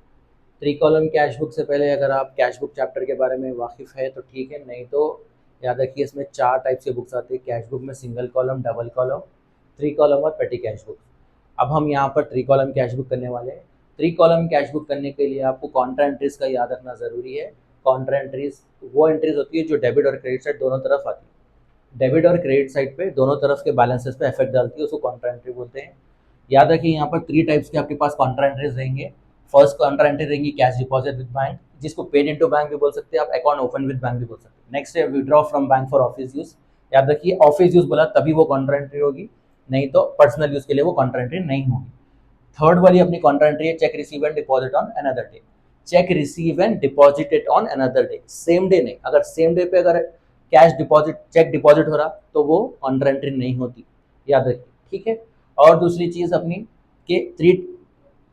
3 column cash book से पहले अगर आप कैश बुक चैप्टर के बारे में वाकिफ़ है तो ठीक है, नहीं तो याद रखिए इसमें 4 टाइप से बुक्स आती है कैश बुक में, single column, double column, 3 column और पेटी कैश बुक। अब हम यहाँ पर 3 कॉलम कैश बुक करने वाले हैं। 3 कॉलम कैश बुक करने के लिए आपको कॉन्ट्रा एंट्रीज का याद रखना ज़रूरी है। कॉन्ट्रा एंट्रीज वो एंट्रीज होती है जो डेबिट और क्रेडिट साइड दोनों तरफ आती है। डेबिट और क्रेडिट साइड पे दोनों तरफ के बैलेंसेस पे इफेक्ट डालती है, उसको कॉन्ट्रा एंट्री बोलते हैं। याद रखिए यहाँ पर 3 टाइप्स के आपके पास कॉन्ट्रा एंट्रीज रहेंगे। फर्स्ट कॉन्ट्रा एंट्री रहेंगी कैश डिपॉजिट विद बैंक, जिसको पेड इनटू बैंक भी बोल सकते हैं आप, अकाउंट ओपन विद बैंक भी बोल सकते हैं। नेक्स्ट है withdraw from bank for office use. याद रखिए ऑफिस यूज बोला तभी वो कॉन्ट्रा एंट्री होगी, नहीं तो पर्सनल यूज के लिए वो कॉन्ट्रा एंट्री नहीं होगी। थर्ड वाली अपनी कॉन्ट्रा एंट्री है check receive and deposit on another day. Check receive and deposited on another day, same day नहीं। अगर सेम डे पे अगर कैश डिपॉजिट चेक डिपॉजिट हो रहा तो वो कॉन्ट्रा एंट्री नहीं होती, याद रखिए, ठीक है। और दूसरी चीज अपनी कि 3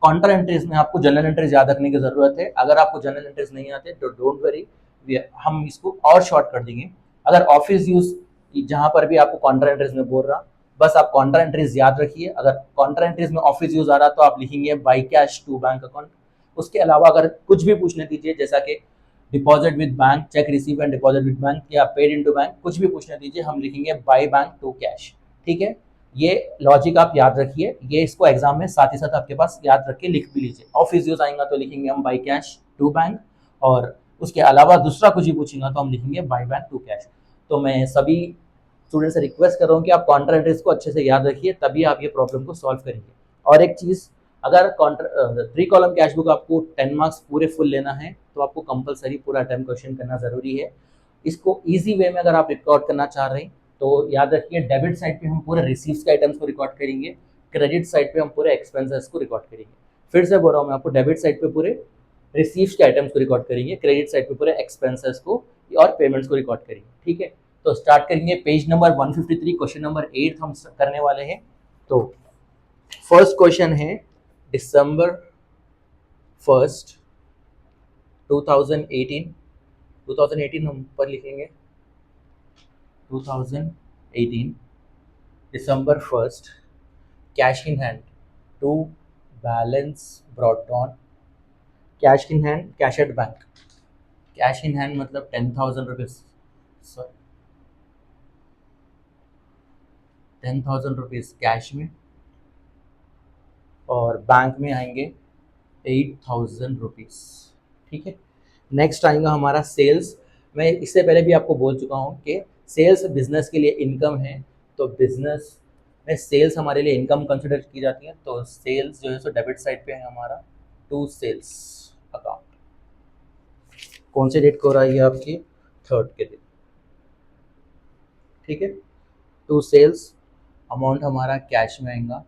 कॉन्ट्रा एंट्रीज में आपको जनरल एंट्रीज याद रखने की जरूरत है। अगर आपको जनरल एंट्रीज नहीं आते तो डोंट वरी, हम इसको और शॉर्ट कर देंगे। अगर ऑफिस यूज जहां पर भी आपको कॉन्ट्रा एंट्रीज में बोल रहा, बस आप कॉन्ट्रा एंट्रीज याद रखिए। अगर कॉन्ट्रा एंट्रीज में ऑफिस यूज आ रहा तो आप लिखेंगे by cash to bank account. उसके अलावा अगर कुछ भी पूछने दीजिए जैसा कि deposit with bank, cheque receive and deposit with bank या पेड इनटू बैंक, कुछ भी पूछने दीजिए हम लिखेंगे बाई बैंक टू कैश, ठीक है। ये लॉजिक आप याद रखिए, ये इसको एग्जाम में साथ ही साथ आपके पास याद रख के लिख भी लीजिए। ऑफिस यूज आएगा तो लिखेंगे हम बाई कैश टू बैंक, और उसके अलावा दूसरा कुछ भी पूछेगा तो हम लिखेंगे बाई बैंक टू कैश। तो मैं सभी स्टूडेंट से रिक्वेस्ट कर रहा हूँ कि आप कॉन्ट्रा एंट्रीज को अच्छे से याद रखिए, तभी आप ये प्रॉब्लम को सॉल्व करेंगे। और एक चीज़, अगर 3 कॉलम कैश बुक आपको 10 मार्क्स पूरे फुल लेना है तो आपको कंपलसरी पूरा अटेम्प्ट क्वेश्चन करना ज़रूरी है। इसको ईजी वे में अगर आप रिकॉर्ड करना चाह रहे हैं तो याद रखिए डेबिट साइड पे हम पूरे रिसीव्स के आइटम्स को रिकॉर्ड करेंगे, क्रेडिट साइड पे हम पूरे एक्सपेंसेस को रिकॉर्ड करेंगे। फिर से बोल रहा हूँ मैं आपको, डेबिट साइड पे पूरे रिसीव्स के आइटम्स को रिकॉर्ड करेंगे, क्रेडिट साइड पे पूरे एक्सपेंसेस को और पेमेंट्स को रिकॉर्ड करेंगे, ठीक है। तो स्टार्ट करेंगे पेज नंबर 153, क्वेश्चन नंबर 8 हम करने वाले हैं। तो फर्स्ट क्वेश्चन है दिसंबर 1, 2018। 2018 हम ऊपर लिखेंगे 2018 दिसंबर 1, cash in hand to balance brought down. Cash in hand, cash at bank. Cash in hand मतलब 10,000 रुपीज, सॉरी 10,000 रुपीज कैश में, और बैंक में आएंगे 8,000 रुपीज, ठीक है। नेक्स्ट आएगा हमारा सेल्स। मैं इससे पहले भी आपको बोल चुका हूँ कि सेल्स बिजनेस के लिए इनकम है, तो बिजनेस में सेल्स हमारे लिए इनकम कंसिडर की जाती है। तो सेल्स जो है सो डेबिट साइड पे है हमारा टू सेल्स अकाउंट। कौन से डेट को हो रहा है ये आपकी 3rd के दिन, ठीक है। टू सेल्स अमाउंट हमारा कैश में आएगा,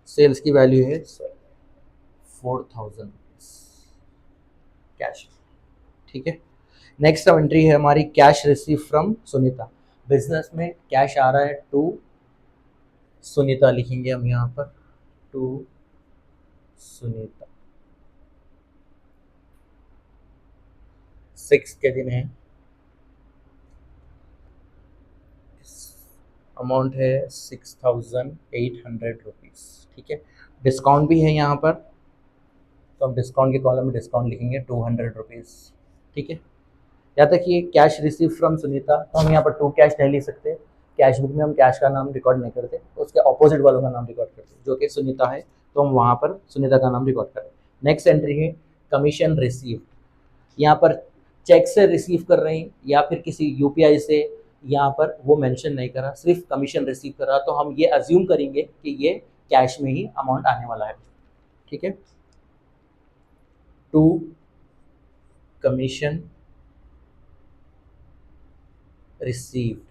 सेल्स की वैल्यू है 4,000 कैश, ठीक है। नेक्स्ट एंट्री है हमारी cash receive from Sunita. Business में कैश आ रहा है टू सुनीता लिखेंगे हम यहाँ पर, टू सुनीता। 6 के दिन है, अमाउंट है 6,800 रुपीज़। ठीक है, डिस्काउंट भी है यहाँ पर, तो हम डिस्काउंट के कॉलम में डिस्काउंट लिखेंगे 200 रुपीज़। ठीक है, या तक ये कैश रिसीव फ्रॉम सुनीता, तो हम यहाँ पर टू कैश नहीं लिख सकते, कैश बुक में हम कैश का नाम रिकॉर्ड नहीं करते, तो उसके ऑपोजिट वालों का नाम रिकॉर्ड करते हैं, जो कि सुनीता है, तो हम वहाँ पर सुनीता का नाम रिकॉर्ड करें। नेक्स्ट एंट्री है कमीशन रिसीव। यहाँ पर चेक से रिसीव कर रहे हैं या फिर किसी यूपीआई से, यहाँ पर वो मेंशन नहीं करा, सिर्फ कमीशन रिसीव कर रहा, तो हम ये अज्यूम करेंगे कि ये कैश में ही अमाउंट आने वाला है। ठीक है, टू कमीशन रिसीव्ड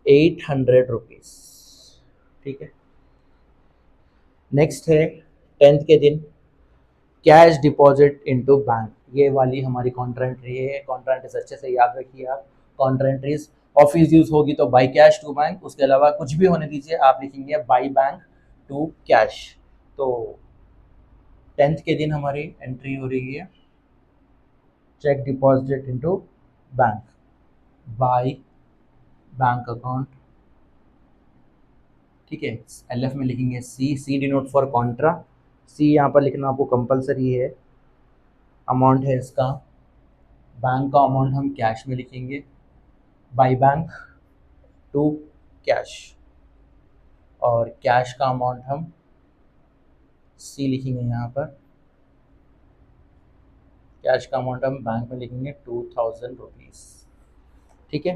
800 रुपीज़। ठीक है, नेक्स्ट है 10th के दिन कैश डिपॉजिट इनटू बैंक। ये वाली हमारी कॉन्ट्रेंट्री है, कॉन्ट्रेंट्रीज अच्छे से याद रखिए आप। कॉन्ट्रेंट्रीज ऑफिस यूज होगी तो बाई कैश टू बैंक, उसके अलावा कुछ भी होने दीजिए, आप लिखेंगे बाई बैंक टू कैश। तो 10th के दिन हमारी एंट्री हो रही है cheque deposit into bank by bank account. ठीक है, एलएफ में लिखेंगे C denote for contra, C यहाँ पर लिखना आपको कंपलसरी है। अमाउंट है इसका, बैंक का अमाउंट हम कैश में लिखेंगे बाई बैंक टू कैश, और कैश का अमाउंट हम सी लिखेंगे यहाँ पर, कैश का अमाउंट हम बैंक में लिखेंगे 2,000 रुपीज़। ठीक है,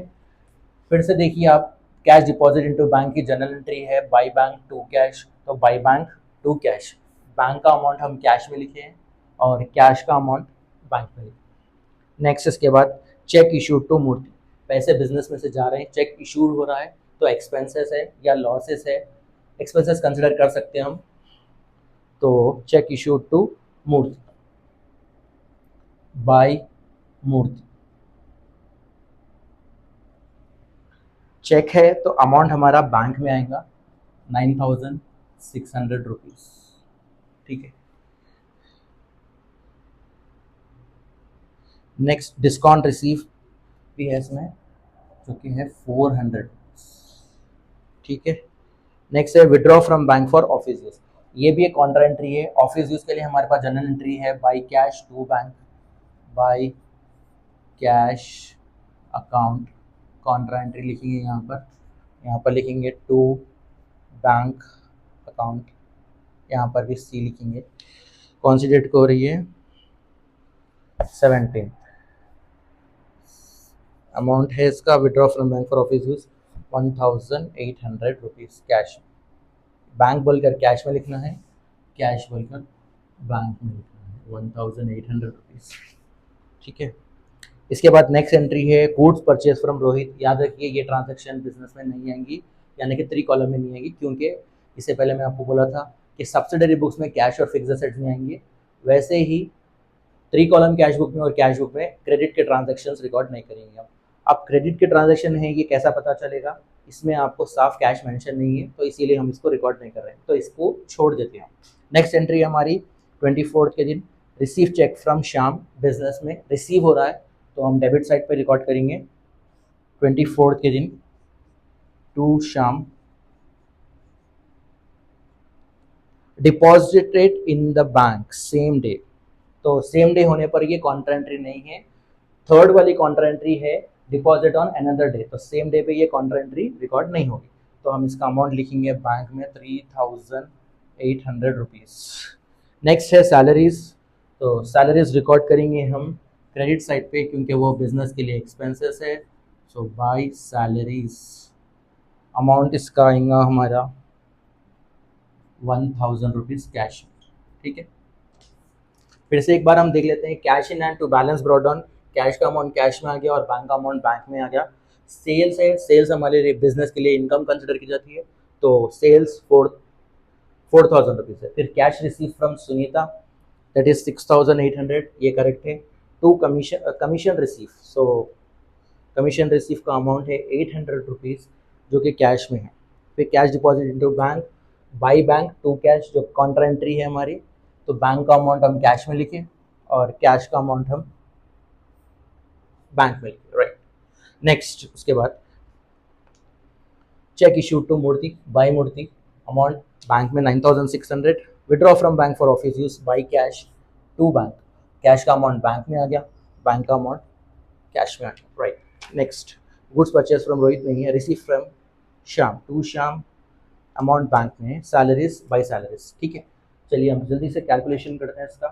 फिर से देखिए आप, कैश डिपॉजिट इनटू बैंक की जनरल एंट्री है बाई बैंक टू कैश, तो by bank to cash, bank का अमाउंट हम कैश में लिखे हैं और कैश का अमाउंट बैंक में लिखे। नेक्स्ट इसके बाद चेक इशूड टू मूर्ति, पैसे बिजनेस में से जा रहे हैं, चेक इशूड हो रहा है, तो एक्सपेंसेस है या लॉसेस है, एक्सपेंसेस कंसिडर कर सकते हैं हम, तो cheque issued to Murthy by Murthy. Cheque है तो अमाउंट हमारा बैंक में आएगा 9,600 रुपीज़। ठीक है, नेक्स्ट डिस्काउंट रिसीव भी है इसमें, जो कि है 400। ठीक है, नेक्स्ट है withdraw from bank for office use, ये भी एक कॉन्ट्रा एंट्री है। ऑफिस यूज के लिए हमारे पास जनरल एंट्री है by cash to bank, by cash account, contra entry लिखेंगे यहाँ पर लिखेंगे टू बैंक अकाउंट, यहाँ पर भी सी लिखेंगे। कौन सी डेट को हो रही है, 17। अमाउंट है इसका withdraw from bank for office use 1,800 rupees cash, bank बोलकर कैश में लिखना है, कैश बोलकर बैंक में लिखना है 1,800 रुपीज़। ठीक है, इसके बाद नेक्स्ट एंट्री है गुड्स परचेज फ्रॉम रोहित। याद रखिए ये ट्रांजैक्शन बिजनेस में नहीं आएंगी, यानी कि 3 कॉलम में नहीं आएगी, क्योंकि इससे पहले मैं आपको बोला था कि सब्सिडरी बुक्स में कैश और फिक्स्ड एसेट्स नहीं आएंगे, वैसे ही 3 कॉलम कैश बुक में और कैश बुक में क्रेडिट के ट्रांजेक्शन रिकॉर्ड नहीं करेंगे हम। अब क्रेडिट के ट्रांजेक्शन है, ये कैसा पता चलेगा, इसमें आपको साफ कैश मेंशन नहीं है, तो इसीलिए हम इसको रिकॉर्ड नहीं कर रहे हैं, तो इसको छोड़ देते हैं। नेक्स्ट एंट्री हमारी 24 के दिन receive cheque from Shyam, business में रिसीव हो रहा है, तो हम डेबिट साइड पे रिकॉर्ड करेंगे 24 के दिन to Shyam, deposited in the bank same day, तो सेम डे होने पर ये कॉन्ट्रा एंट्री नहीं है। थर्ड वाली कॉन्ट्रा एंट्री है डिपॉजिट ऑन अनदर डे, तो सेम डे पे ये कॉन्ट्रा एंट्री रिकॉर्ड नहीं होगी, तो हम इसका अमाउंट लिखेंगे बैंक में 3,800 रुपीज़। नेक्स्ट है सैलरीज, तो सैलरीज रिकॉर्ड करेंगे हम क्रेडिट साइड पे, क्योंकि वो बिजनेस के लिए एक्सपेंसेस है, सो बाय सैलरीज, अमाउंट इसका आएगा हमारा 1,000 रुपीज़ कैश। ठीक है, फिर से एक बार हम देख लेते हैं cash in hand to balance brought on, cash का अमाउंट कैश में आ गया और बैंक का अमाउंट बैंक में आ गया। सेल्स है, सेल्स हमारे बिजनेस के लिए इनकम कंसिडर की जाती है, तो सेल्स 4,000 रुपीज़ है। फिर cash receive from Sunita that is 6,800, ये करेक्ट है। To commission receive, so commission receive का अमाउंट है 800 रुपीज़ जो कि कैश में है। फिर cash deposit into bank, by bank to cash जो कॉन्ट्रा एंट्री है हमारी, तो बैंक का अमाउंट हम कैश में लिखें और कैश का अमाउंट हम बैंक में लिखें, राइट। नेक्स्ट उसके बाद cheque issue to Murthy, by Murthy, amount bank में 9600, withdraw from bank for office use by cash to bank, cash का अमाउंट बैंक में आ गया, बैंक का अमाउंट कैश में आ गया, right. Next goods purchase from Rohit नहीं है, receive from Shyam to Shyam, amount bank में है, सैलरीज बाई सैलरीज, ठीक है। चलिए हम जल्दी से कैलकुलेशन करते हैं इसका।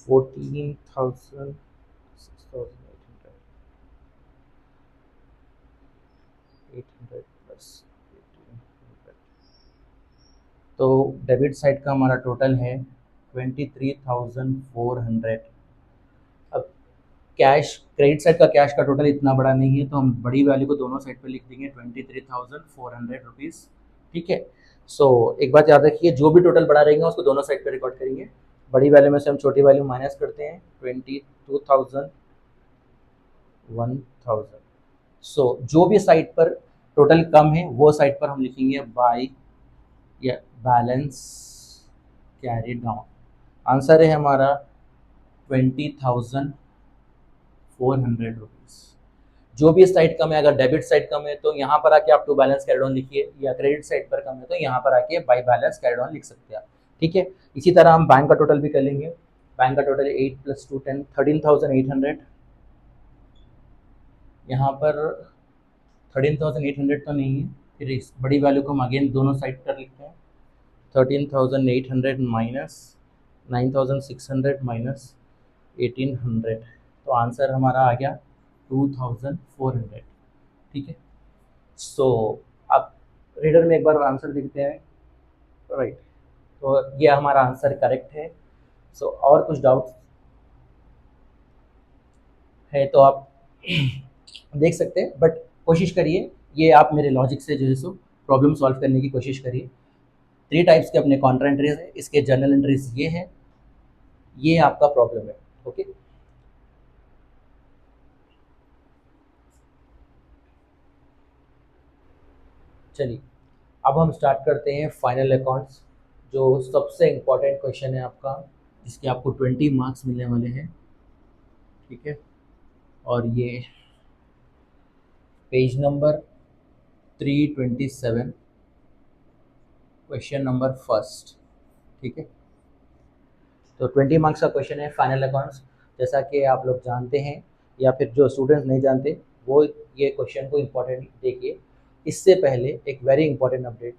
$14,000, 6,800, 800 प्लस 1800, तो डेबिट साइड का हमारा टोटल है 23,400। अब कैश, क्रेडिट साइड का कैश का टोटल इतना बड़ा नहीं है तो हम बड़ी वैल्यू को दोनों साइड पे लिख देंगे 23,400 रुपीज़, ठीक है। सो एक बात याद रखिए, जो भी टोटल बड़ा रहेगा उसको दोनों साइड पे रिकॉर्ड करेंगे। बड़ी वैल्यू में से हम छोटी वैल्यू माइनस करते हैं 22,000, 1,000। सो जो भी साइड पर टोटल कम है वो साइड पर हम लिखेंगे बाई या बैलेंस कैरी डाउन। आंसर है हमारा 20,400 रुपीज़। जो भी साइड कम है, अगर डेबिट साइड कम है तो यहाँ पर आके आप टू बैलेंस कैरी डाउन लिखिए, या क्रेडिट साइड पर कम है तो यहाँ पर आके बाई बैलेंस कैरी डाउन लिख सकते हैं, ठीक है। इसी तरह हम बैंक का टोटल भी कर लेंगे। बैंक का टोटल 8 + 2 10, 13,800। यहाँ पर 13,800 तो नहीं है, फिर इस बड़ी वैल्यू को हम अगेन दोनों साइड पर लिखते हैं। 13,800 माइनस 9,600 माइनस 1,800, तो आंसर हमारा आ गया 2,400, ठीक है। सो अब रीडर में एक बार आंसर देखते हैं, राइट। तो ये हमारा आंसर करेक्ट है। सो और कुछ डाउट्स है तो आप देख सकते हैं, बट कोशिश करिए ये आप मेरे लॉजिक से जो है सो प्रॉब्लम सॉल्व करने की कोशिश करिए। 3 टाइप्स के अपने कॉन्ट्रा एंट्रीज है, इसके जर्नल एंट्रीज ये है, ये आपका प्रॉब्लम है, ओके। चलिए अब हम स्टार्ट करते हैं फाइनल अकाउंट्स, जो सबसे इम्पोर्टेंट क्वेश्चन है आपका, जिसके आपको 20 मार्क्स मिलने वाले हैं, ठीक है। और ये page number 327, question number first, ठीक है। तो 20 मार्क्स का क्वेश्चन है फाइनल अकाउंट्स। जैसा कि आप लोग जानते हैं या फिर जो स्टूडेंट्स नहीं जानते वो ये क्वेश्चन को इम्पोर्टेंट देखिए। इससे पहले एक वेरी इंपॉर्टेंट अपडेट,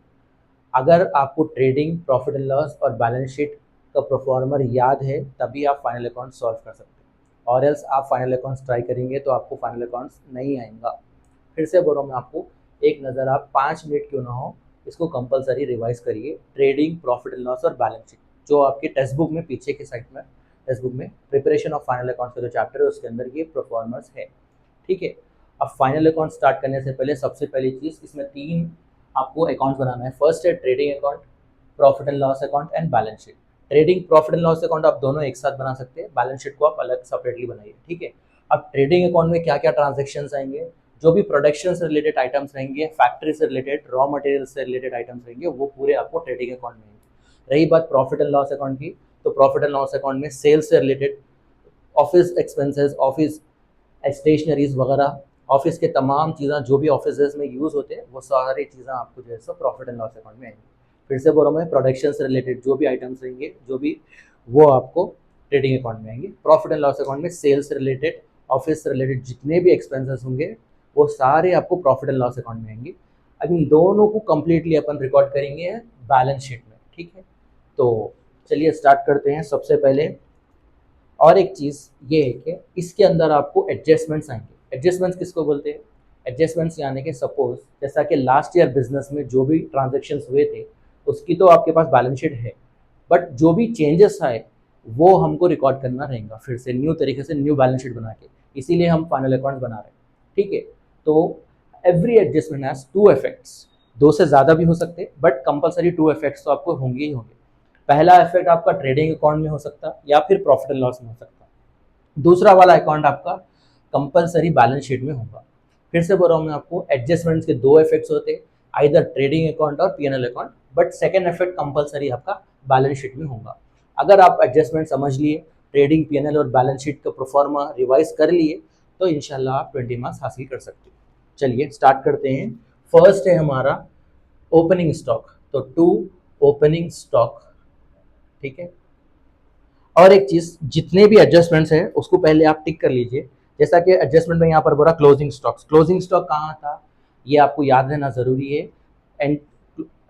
अगर आपको ट्रेडिंग, प्रॉफिट एंड लॉस और बैलेंस शीट का प्रोफॉर्मर याद है तभी आप फाइनल अकाउंट सॉल्व कर सकते हैं, और एल्स आप फाइनल अकाउंट्स ट्राई करेंगे तो आपको फाइनल अकाउंट्स नहीं आएगा। फिर से बोल रहा हूँ मैं आपको, एक नज़र आप 5 मिनट क्यों ना हो इसको कंपलसरी रिवाइज करिए, ट्रेडिंग, प्रॉफिट एंड लॉस और बैलेंस शीट, जो आपके टेक्स्ट बुक में पीछे के साइड में टेक्स्ट बुक में प्रिपरेशन ऑफ फाइनल अकाउंट्स का जो चैप्टर है उसके अंदर ये परफॉर्मेंस है, ठीक है। अब फाइनल अकाउंट स्टार्ट करने से पहले सबसे पहली चीज़, इसमें 3 आपको अकाउंट बनाना है। फर्स्ट है trading account, profit and loss account and balance sheet. Trading, profit and loss account आप दोनों एक साथ बना सकते हैं, बैलेंस शीट को आप अलग सेपरेटली बनाइए, ठीक है। अब ट्रेडिंग अकाउंट में क्या क्या ट्रांजेक्शन आएंगे, जो भी प्रोडक्शन से रिलेटेड आइटम्स रहेंगे, फैक्ट्री से रिलेटेड, रॉ मटेरियल से रिलेटेड आइटम्स रहेंगे, वो पूरे आपको ट्रेडिंग अकाउंट में आएंगे। रही बात प्रॉफिट एंड लॉस अकाउंट की, तो प्रॉफिट एंड लॉस अकाउंट में सेल्स से related, office expenses, office stationeries वगैरह, ऑफिस के तमाम चीज़ें जो भी ऑफिस में यूज़ होते हैं वो सारी चीज़ें आपको जो है so profit and loss account में आएंगी। फिर से बोल रहा हूँ मैं, प्रोडक्शन से रिलेटेड जो भी आइटम्स रहेंगे, जो भी, वो आपको ट्रेडिंग अकाउंट में आएंगे। प्रॉफिट एंड लॉस अकाउंट में सेल्स से रिलेटेड, ऑफिस से रिलेटेड जितने भी एक्सपेंसेस होंगे वो सारे आपको प्रॉफिट एंड लॉस अकाउंट में आएंगे। अब इन दोनों को कंप्लीटली अपन रिकॉर्ड करेंगे बैलेंस शीट में, ठीक है। तो चलिए स्टार्ट करते हैं। सबसे पहले और एक चीज़ ये है कि इसके अंदर आपको एडजस्टमेंट्स आएंगे। एडजस्टमेंट्स किसको बोलते हैं? एडजस्टमेंट्स यानी कि सपोज जैसा कि लास्ट ईयर बिजनेस में जो भी ट्रांजेक्शन्स हुए थे उसकी तो आपके पास बैलेंस शीट है, बट जो भी चेंजेस आए वो हमको रिकॉर्ड करना रहेगा फिर से न्यू तरीके से, न्यू बैलेंस शीट बना के, इसीलिए हम फाइनल अकाउंट बना रहे हैं, ठीक है। तो एवरी एडजस्टमेंट हैज 2 इफेक्ट्स। दो से ज़्यादा भी हो सकते, बट कंपलसरी 2 इफेक्ट्स तो आपको होंगे ही होंगे। पहला इफेक्ट आपका ट्रेडिंग अकाउंट में हो सकता है या फिर प्रॉफिट एंड लॉस में हो सकता है। दूसरा वाला अकाउंट आपका कंपलसरी बैलेंस शीट में होगा। फिर से बोल रहा हूँ मैं आपको, एडजस्टमेंट्स के दो इफेक्ट्स होते हैं, आइदर ट्रेडिंग अकाउंट और PNL account, but second effect compulsory आपका बैलेंस शीट में होगा। अगर आप एडजस्टमेंट समझ लिए, ट्रेडिंग, पीएनएल और बैलेंस शीट का प्रोफॉर्मा रिवाइज कर लिए, तो इंशाल्लाह आप 20 मार्क्स हासिल कर सकते हो। चलिए स्टार्ट करते हैं। फर्स्ट है हमारा ओपनिंग स्टॉक, तो 2 ओपनिंग स्टॉक, ठीक है। और एक चीज, जितने भी एडजस्टमेंट्स हैं उसको पहले आप टिक कर लीजिए। जैसा कि एडजस्टमेंट में यहाँ पर बोला क्लोजिंग स्टॉक्स, क्लोजिंग स्टॉक कहाँ था ये आपको याद रहना जरूरी है। एंड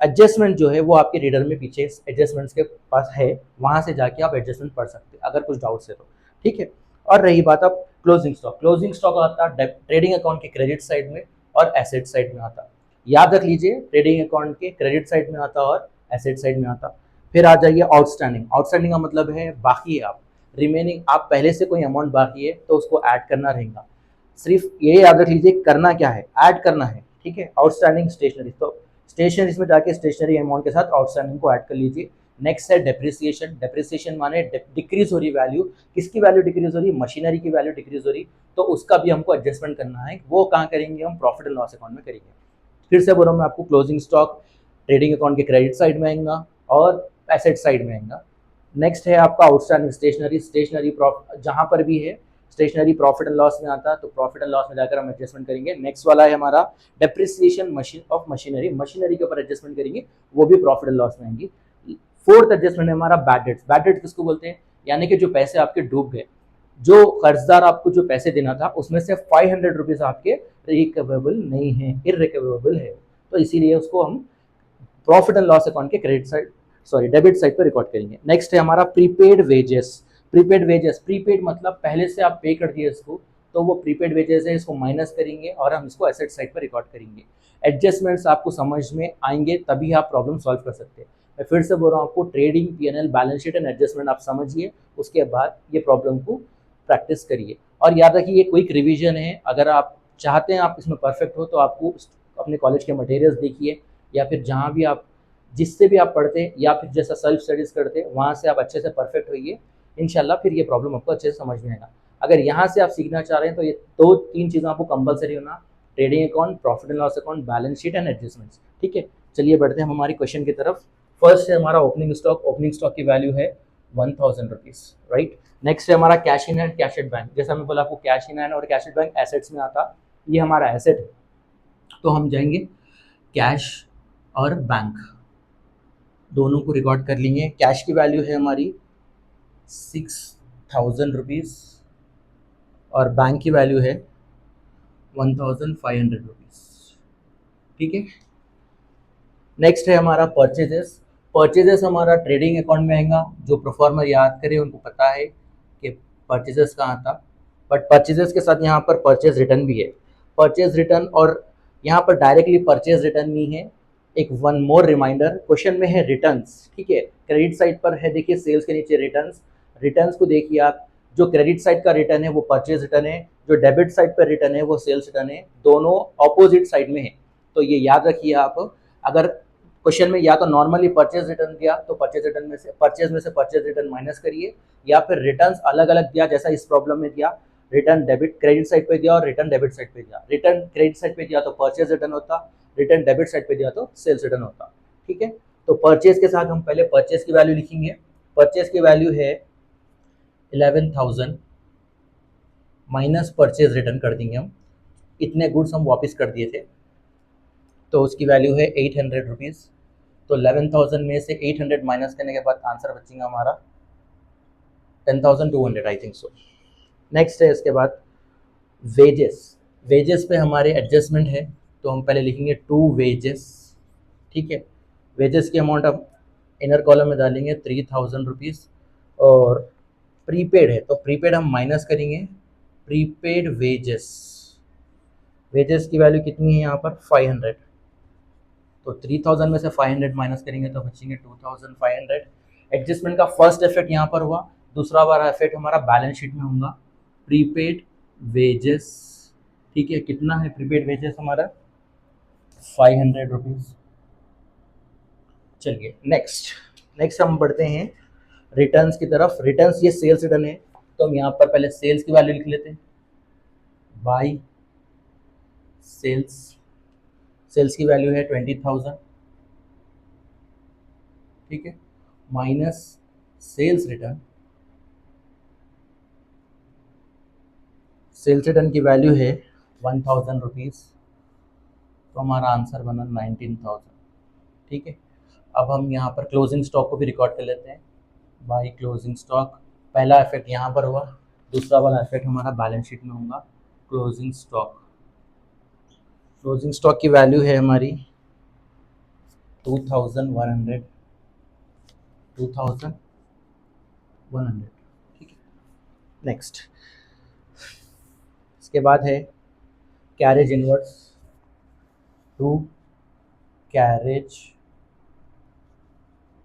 एडजस्टमेंट जो है वो आपके रीडर में पीछे एडजस्टमेंट्स के पास है, वहां से जाके आप एडजस्टमेंट पढ़ सकते हैं अगर कुछ डाउट्स है तो, ठीक है। और रही बात अब क्लोजिंग स्टॉक, क्लोजिंग स्टॉक आता ट्रेडिंग अकाउंट के क्रेडिट साइड में और एसेट साइड में आता। याद रख लीजिए, ट्रेडिंग अकाउंट के क्रेडिट साइड में आता और एसेट साइड में आता। फिर आ जाइए आउटस्टैंडिंग, आउटस्टैंडिंग का मतलब है बाकी है, आप रिमेनिंग, आप पहले से कोई अमाउंट बाकी है तो उसको ऐड करना रहेगा। सिर्फ ये याद रख लीजिए करना क्या है, ऐड करना है, ठीक है। आउटस्टैंडिंग स्टेशनरी, तो स्टेशनरी में जाके स्टेशनरी अमाउंट के साथ आउटस्टैंडिंग को ऐड कर लीजिए। नेक्स्ट है डेप्रिसिएशन, डेप्रिसिएशन माने डिक्रीज हो रही वैल्यू, किसकी वैल्यू डिक्रीज हो रही, मशीनरी की वैल्यू डिक्रीज हो रही, तो उसका भी हमको एडजस्टमेंट करना है। वो कहाँ करेंगे हम, प्रॉफिट एंड लॉस अकाउंट में करेंगे। फिर से बोल रहा हूँ मैं आपको, क्लोजिंग स्टॉक ट्रेडिंग अकाउंट के क्रेडिट साइड में आएगा और एसेट साइड में आएगा। नेक्स्ट है आपका आउटस्टैंडिंग स्टेशनरी, स्टेशनरी जहां पर भी है स्टेशनरी प्रॉफिट एंड लॉस में आता है, तो प्रॉफिट एंड लॉस में जाकर हम एडजस्टमेंट करेंगे। नेक्स्ट वाला है हमारा depreciation machine of machinery, machinery के ऊपर एडजस्टमेंट करेंगे, वो भी प्रॉफिट एंड लॉस में आएंगी। फोर्थ एडजस्टमेंट है हमारा बैड डेट्स, बैड डेट्स किसको बोलते हैं, यानी कि जो पैसे आपके डूब गए, जो कर्जदार आपको जो पैसे देना था उसमें से 500 रुपीज आपके रिकवेबल नहीं है, इररिकवेबल है, तो इसीलिए उसको हम प्रॉफिट एंड लॉस अकाउंट के credit side, sorry debit side पर रिकॉर्ड करेंगे। नेक्स्ट है हमारा prepaid wages, prepaid wages, prepaid मतलब पहले से आप पे कर दिए इसको, तो वो प्रीपेड वेजेस है, इसको माइनस करेंगे और हम इसको एसेट साइड पर रिकॉर्ड करेंगे। एडजस्टमेंट्स आपको समझ में आएंगे तभी आप प्रॉब्लम सॉल्व कर सकते हैं। मैं फिर से बोल रहा हूँ आपको, trading, PNL, balance sheet and adjustment आप समझिए, उसके बाद ये प्रॉब्लम को प्रैक्टिस करिए। और याद रखिए ये क्विक रिवीजन है, अगर आप चाहते हैं आप इसमें परफेक्ट हो तो आपको अपने कॉलेज के मटेरियल्स देखिए, या फिर जहाँ भी आप जिससे भी आप पढ़ते हैं या फिर जैसा सेल्फ स्टडीज़ करते हैं वहाँ से आप अच्छे से परफेक्ट होइए, इंशाल्लाह फिर ये प्रॉब्लम आपको अच्छे से समझ में आएगा। अगर यहाँ से आप सीखना चाह रहे हैं तो ये 2-3 चीज़ें आपको कंपलसरी होना, trading account, profit and loss account, balance sheet and adjustments, ठीक है। चलिए बढ़ते हैं हम हमारी क्वेश्चन की तरफ। फर्स्ट है हमारा ओपनिंग स्टॉक, ओपनिंग स्टॉक की वैल्यू है 1000 रुपीज़, राइट। नेक्स्ट है हमारा cash in hand, cash at bank, जैसा मैं बोला आपको कैश इन हैंड और कैश एट बैंक एसेट्स में आता, ये हमारा एसेट है, तो हम जाएंगे कैश और बैंक दोनों को रिकॉर्ड कर लेंगे। कैश की वैल्यू है हमारी 6000 रुपीज़ और बैंक की वैल्यू है 1500 रुपीज़, ठीक है। नेक्स्ट है हमारा परचेजेस, परचेजेस हमारा ट्रेडिंग अकाउंट में आएगा, जो प्रोफॉर्मर याद करें उनको पता है कि परचेजेस कहाँ था, बट परचेजेस के साथ यहाँ पर परचेज रिटर्न भी है, परचेज रिटर्न, और यहाँ पर डायरेक्टली परचेज रिटर्न नहीं है। एक वन मोर रिमाइंडर, क्वेश्चन में है रिटर्न्स, ठीक है, क्रेडिट साइड पर है, देखिए सेल्स के नीचे रिटर्न्स, रिटर्न्स को देखिए आप, जो क्रेडिट साइड का रिटर्न है वो परचेज रिटर्न है, जो डेबिट साइड पर रिटर्न है वो सेल्स रिटर्न है, दोनों ऑपोजिट साइड में है, तो ये याद रखिए आप। अगर क्वेश्चन में या तो नॉर्मली परचेज रिटर्न दिया तो परचेज रिटर्न में से परचेज रिटर्न माइनस करिए, या फिर रिटर्न्स अलग अलग दिया जैसा इस प्रॉब्लम में दिया, रिटर्न डेबिट क्रेडिट साइड पे दिया और रिटर्न डेबिट साइड पे दिया, रिटर्न क्रेडिट साइड पे दिया तो परचेज रिटर्न होता, रिटर्न डेबिट साइड पे दिया तो सेल्स रिटर्न होता, ठीक है। तो परचेज के साथ हम पहले परचेज की वैल्यू लिखेंगे, परचेज की वैल्यू है 11,000 माइनस परचेज रिटर्न कर देंगे हम, इतने गुड्स हम वापस कर दिए थे, तो उसकी वैल्यू है 800 रुपीज़, तो 11,000 में से 800 माइनस करने के बाद आंसर बचेगा हमारा 10,200 आई थिंक सो। नेक्स्ट है इसके बाद वेजेस, वेजेस पे हमारे एडजस्टमेंट है, तो हम पहले लिखेंगे 2 वेजेस, ठीक है। वेजेस की अमाउंट हम इनर कॉलम में डालेंगे 3,000 रुपीज़, और प्रीपेड है तो प्रीपेड हम माइनस करेंगे, प्रीपेड वेजेस, वेजेस की वैल्यू कितनी है यहाँ पर 500, तो 3000 में से 500 माइनस करेंगे तो बचेंगे 2500। एडजस्टमेंट का फर्स्ट इफेक्ट यहाँ पर हुआ, दूसरा वाला इफेक्ट हमारा बैलेंस शीट में होगा, प्रीपेड वेजेस, ठीक है, कितना है प्रीपेड वेजेस हमारा 500 रुपीज़, चलिए नेक्स्ट नेक्स्ट हम बढ़ते हैं रिटर्न्स की तरफ। रिटर्न्स ये सेल्स रिटर्न है, तो हम यहाँ पर पहले सेल्स की वैल्यू लिख लेते हैं। बाई सेल्स, सेल्स की वैल्यू है 20,000, ठीक है, minus sales return, sales return की वैल्यू है 1,000 रुपीज़, तो हमारा आंसर बना 19,000, ठीक है। अब हम यहाँ पर क्लोजिंग स्टॉक को भी रिकॉर्ड कर लेते हैं। बाई क्लोजिंग स्टॉक, पहला इफेक्ट यहाँ पर हुआ, दूसरा वाला इफेक्ट हमारा बैलेंस शीट में होगा। क्लोजिंग स्टॉक, क्लोजिंग स्टॉक की वैल्यू है हमारी 2,100, 2,100, ठीक है। नेक्स्ट, इसके बाद है carriage inwards to carriage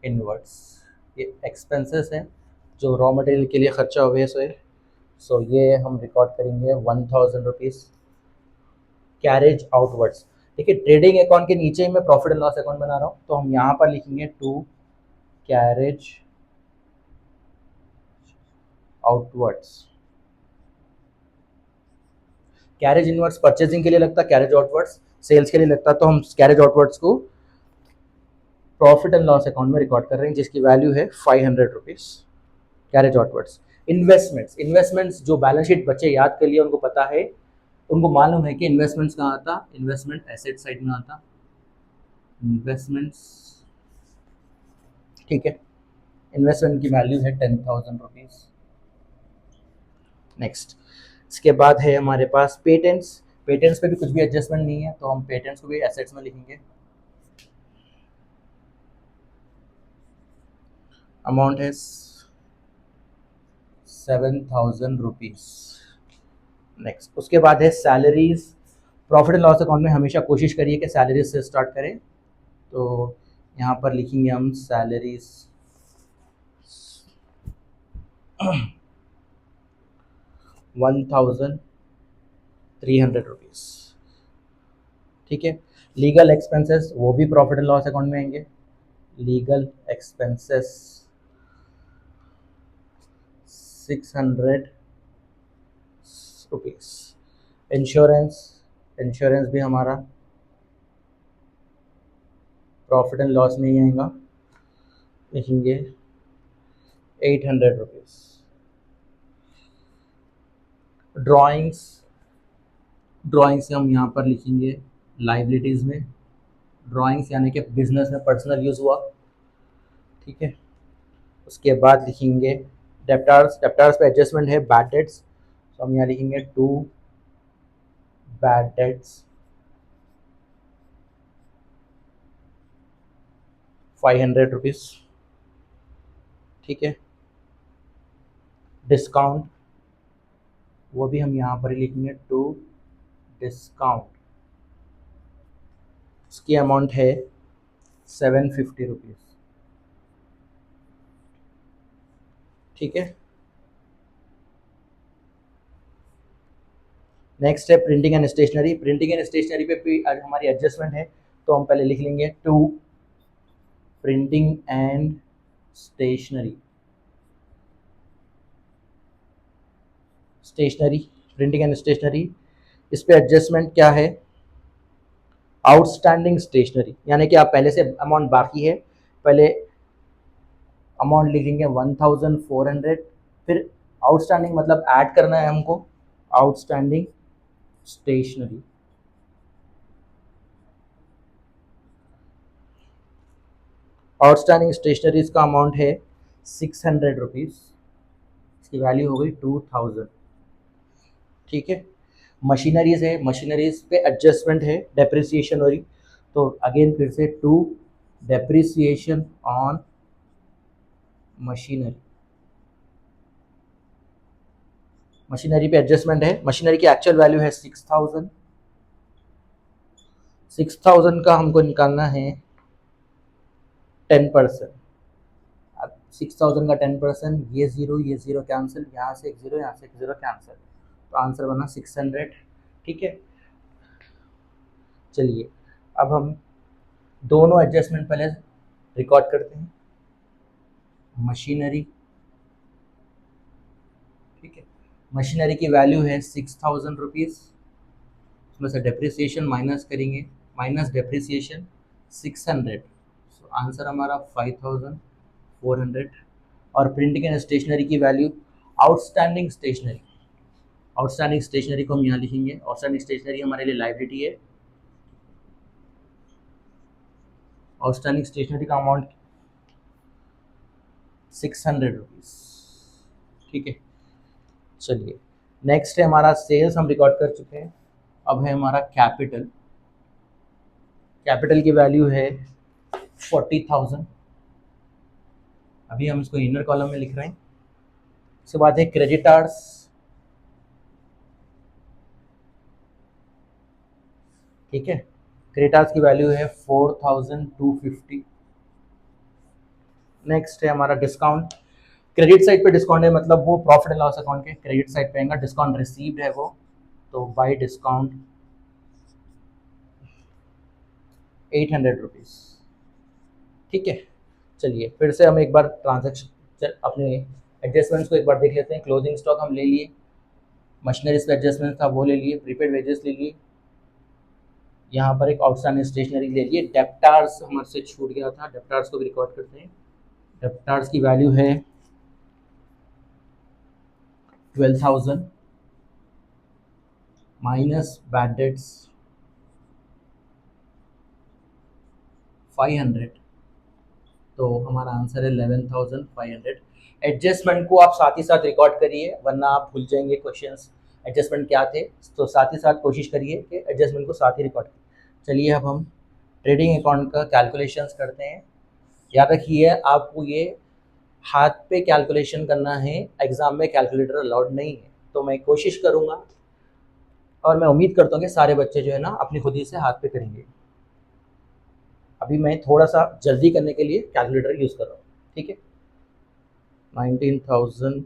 inwards. ये एक्सपेंसेस है जो रॉ मटेरियल के लिए खर्चा हुए सो ये हम रिकॉर्ड करेंगे 1,000 रुपीज़। कैरेज आउटवर्ड्स, देखिए ट्रेडिंग अकाउंट के नीचे ही मैं प्रॉफिट एंड लॉस अकाउंट बना रहा हूँ, तो हम यहाँ पर लिखेंगे to carriage outwards. Carriage inwards purchasing के लिए लगता है, कैरेज आउटवर्ड्स सेल्स के लिए लगता है, तो हम कैरेज आउटवर्ड्स को प्रॉफिट एंड लॉस अकाउंट में रिकॉर्ड कर रहे हैं, जिसकी वैल्यू है 500 rupees. Carriage outwards. Investments, investments जो बैलेंस शीट बच्चे याद कर लिए उनको पता है, उनको मालूम है कि इन्वेस्टमेंट्स कहाँ आता, इन्वेस्टमेंट एसेट साइड में आता, इन्वेस्टमेंट्स, ठीक है। इन्वेस्टमेंट की वैल्यू है 10,000 रुपीज़। नेक्स्ट, इसके बाद है हमारे पास पेटेंट्स। पेटेंट्स पे भी कुछ भी एडजस्टमेंट नहीं है, तो हम पेटेंट्स को भी एसेट्स में लिखेंगे। अमाउंट है 7,000 रुपीज़। नेक्स्ट, उसके बाद है salaries. Profit and loss account में हमेशा कोशिश करिए कि सैलरीज से स्टार्ट करें, तो यहाँ पर लिखेंगे हम सैलरीज 1,300 रुपीज़, ठीक है। लीगल एक्सपेंसेस वो भी प्रॉफिट एंड लॉस अकाउंट में आएंगे। Legal expenses 600 rupees. Insurance, insurance भी हमारा प्रॉफिट एंड लॉस में ही आएगा, लिखेंगे 800 रुपीज़। ड्राइंग्स, ड्राइंग्स हम यहाँ पर लिखेंगे लाइबिलिटीज़ में। ड्राइंग्स यानी कि बिजनेस में पर्सनल यूज़ हुआ, ठीक है। उसके बाद लिखेंगे डेप्टार्स। डेप्टार्स पे एडजस्टमेंट है बैड डेट्स, तो हम यहाँ लिखेंगे टू बैड डेट्स 500 रुपीज़, ठीक है। डिस्काउंट, वो भी हम यहाँ पर ही लिखेंगे टू डिस्काउंट, उसकी अमाउंट है 750 रुपीज़, ठीक है। नेक्स्ट है printing and stationery. Printing and stationery पे भी हमारी एडजस्टमेंट है, तो हम पहले लिख लेंगे to printing and stationery. Stationery, printing and stationery, इस पे एडजस्टमेंट क्या है, आउटस्टैंडिंग स्टेशनरी, यानी कि आप पहले से अमाउंट बाकी है, पहले अमाउंट लिखेंगे 1,400, फिर आउटस्टैंडिंग मतलब ऐड करना है हमको, आउटस्टैंडिंग स्टेशनरी, आउटस्टैंडिंग स्टेशनरीज का अमाउंट है 600 रुपीज़, इसकी वैल्यू हो गई 2,000, ठीक है। मशीनरीज है, मशीनरीज पे एडजस्टमेंट है डेप्रिसिएशन हो रही, तो अगेन फिर से to depreciation on machinery. Machinery पे एडजस्टमेंट है, मशीनरी की एक्चुअल वैल्यू है 6,000, 6,000 का हमको निकालना है 10%। अब 6,000 का 10%, ये ज़ीरो कैंसिल, यहाँ से एक ज़ीरो, यहाँ से एक ज़ीरो कैंसिल, तो आंसर बना 600, ठीक है। चलिए अब हम दोनों एडजस्टमेंट पहले रिकॉर्ड करते हैं। मशीनरी, ठीक है, मशीनरी की वैल्यू है 6000 रुपीज़, उसमें से डेप्रिसिएशन माइनस करेंगे, माइनस डेप्रिसिएशन 600, सो आंसर हमारा 5400। और प्रिंटिंग एंड स्टेशनरी की value, outstanding stationery, outstanding stationery को हम यहाँ लिखेंगे। आउटस्टैंडिंग स्टेशनरी हमारे लिए लाइब्रेरी है। आउटस्टैंडिंग स्टेशनरी का अमाउंट 600 रुपीज़, ठीक है। चलिए नेक्स्ट है हमारा सेल्स, हम रिकॉर्ड कर चुके हैं। अब है हमारा कैपिटल। कैपिटल की वैल्यू है 40,000, अभी हम इसको इनर कॉलम में लिख रहे हैं। उसके बाद है क्रेडिटार्स, ठीक है, क्रेडिटार्स की वैल्यू है 4250। नेक्स्ट है हमारा डिस्काउंट। क्रेडिट साइड पे डिस्काउंट है, मतलब वो प्रॉफिट एंड लॉस अकाउंट के क्रेडिट साइड पे आएगा। डिस्काउंट रिसीव्ड है वो, तो बाई डिस्काउंट 800 रुपीज़, ठीक है। चलिए फिर से हम एक बार ट्रांजैक्शन अपने एडजस्टमेंट्स को एक बार देख लेते हैं। क्लोजिंग स्टॉक हम ले लिए, मशीनरीज पे एडजस्टमेंट था वो ले लिए, प्रीपेड वेजेस ले लिए, यहाँ पर एक आउटस्टैंडिंग स्टेशनरी ले लिए। डेप्टार्स हमारे से छूट गया था, डेप्टार्स को भी रिकॉर्ड करते हैं। डेप्टार्स की वैल्यू है 12,000 माइनस बैड डेट्स 500, तो हमारा आंसर है 11,500। एडजस्टमेंट को आप साथ ही साथ रिकॉर्ड करिए, वरना आप भूल जाएंगे क्वेश्चंस एडजस्टमेंट क्या थे। तो साथ ही साथ कोशिश करिए कि एडजस्टमेंट को साथ ही रिकॉर्ड करें। चलिए अब हम ट्रेडिंग अकाउंट का कैलकुलेशंस करते हैं। याद रखिए आपको ये हाथ पे कैलकुलेशन करना है, एग्ज़ाम में कैलकुलेटर अलाउड नहीं है। तो मैं कोशिश करूँगा और मैं उम्मीद करता हूँ कि सारे बच्चे जो है ना अपनी खुद ही से हाथ पे करेंगे। अभी मैं थोड़ा सा जल्दी करने के लिए कैलकुलेटर यूज़ कर रहा हूँ, ठीक है। 19,000,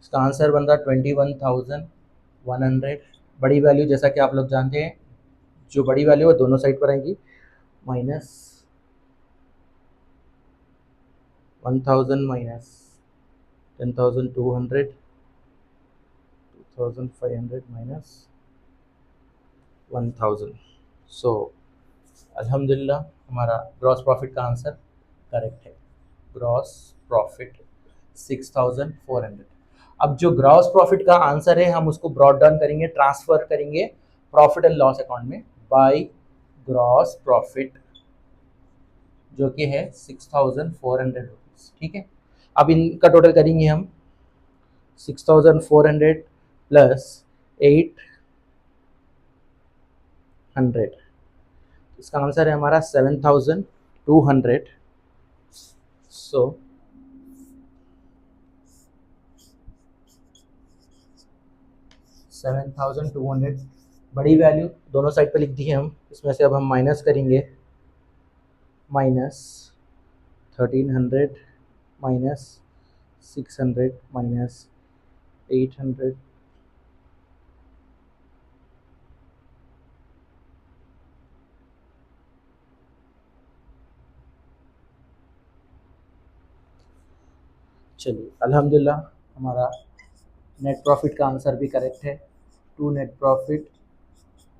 इसका आंसर बन रहा 21,100। बड़ी वैल्यू जैसा कि आप लोग जानते हैं, जो बड़ी वैल्यू है दोनों साइड पर आएंगी, माइनस 1,000 माइनस 10,200, 2,500 माइनस 1,000। सो अल्हम्दुलिल्लाह हमारा ग्रॉस प्रॉफिट का आंसर करेक्ट है। Gross profit 6,400। अब जो ग्रॉस प्रॉफिट का आंसर है हम उसको ब्रॉड डाउन करेंगे, ट्रांसफर करेंगे प्रॉफिट एंड लॉस अकाउंट में बाय ग्रॉस प्रॉफिट, जो कि है 6,400 रुपीज़, ठीक है। अब इनका टोटल करेंगे हम 6,400 प्लस 800, इसका आंसर है हमारा 7,200। सो 7,200 बड़ी वैल्यू दोनों साइड पर लिख दी है हम। इसमें से अब हम माइनस करेंगे, माइनस 1,300 माइनस 600 माइनस 800, चलिए अल्हम्दुलिल्लाह हमारा नेट प्रॉफिट का आंसर भी करेक्ट है। To net profit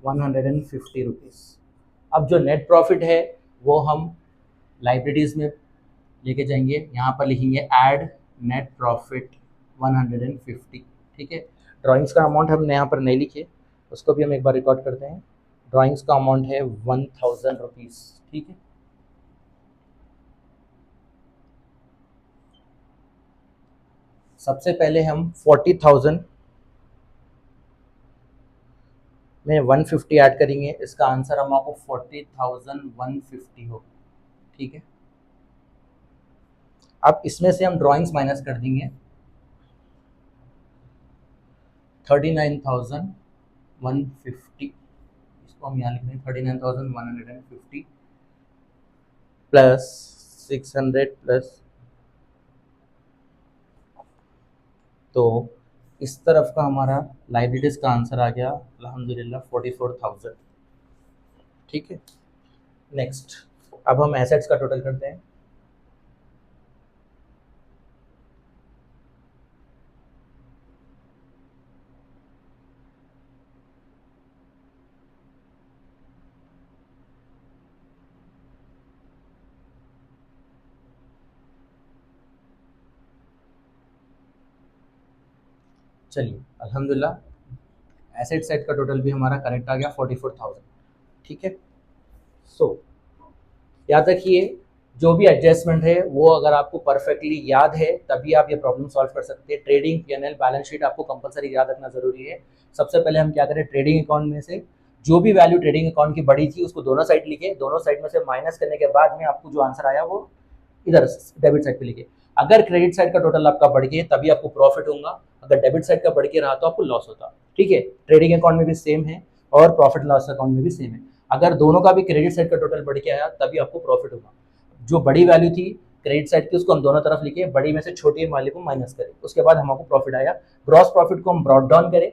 150 rupees. अब जो नेट प्रॉफिट है वो हम लाइब्रेरीज में लेके जाएंगे, यहाँ पर लिखेंगे ऐड नेट प्रॉफिट 150, ठीक है। ड्राइंग्स का अमाउंट हमने यहाँ पर नहीं लिखे, उसको भी हम एक बार रिकॉर्ड करते हैं। ड्राइंग्स का अमाउंट है 1,000 रुपीज़, ठीक है। सबसे पहले हम 40,000 में 150 ऐड करेंगे, इसका आंसर हम आपको 40,150 हो, ठीक है। अब इसमें से हम ड्राइंग्स माइनस कर देंगे, 39,150, इसको हम यहाँ लिख रहे हैं 39,150 प्लस 600 प्लस, तो इस तरफ का हमारा लाइब्रेरीज का आंसर आ गया अल्हम्दुलिल्लाह 44,000, ठीक है। नेक्स्ट, अब हम एसेट्स का टोटल करते हैं। चलिए अल्हम्दुलिल्लाह एसेट साइड का टोटल भी हमारा करेक्ट आ गया 44,000। ठीक है, सो याद रखिए जो भी एडजस्टमेंट है वो अगर आपको परफेक्टली याद है तभी आप ये प्रॉब्लम सॉल्व कर सकते हैं। ट्रेडिंग पीएनएल बैलेंस शीट आपको कंपलसरी याद रखना जरूरी है। सबसे पहले हम क्या करें, ट्रेडिंग अकाउंट में से जो भी वैल्यू ट्रेडिंग अकाउंट की बड़ी थी उसको दोनों साइड लिखे, दोनों साइड में से माइनस करने के बाद में आपको जो आंसर आया वो इधर डेबिट साइड पे लिखे। अगर क्रेडिट साइड का टोटल आपका बढ़ गया तभी आपको प्रॉफिट होगा, अगर डेबिट साइड का बढ़ के रहा तो आपको लॉस होता। ठीक है, ट्रेडिंग अकाउंट में भी सेम है और प्रॉफिट लॉस अकाउंट में भी सेम है। अगर दोनों का भी क्रेडिट साइड का टोटल बढ़ के आया तभी आपको प्रॉफिट होगा। जो बड़ी वैल्यू थी क्रेडिट साइड की उसको हम दोनों तरफ लिखे, बड़ी में से छोटी वाले को माइनस करें, उसके बाद हमको प्रॉफिट आया। ग्रॉस प्रॉफिट को हम ब्रॉट डाउन करें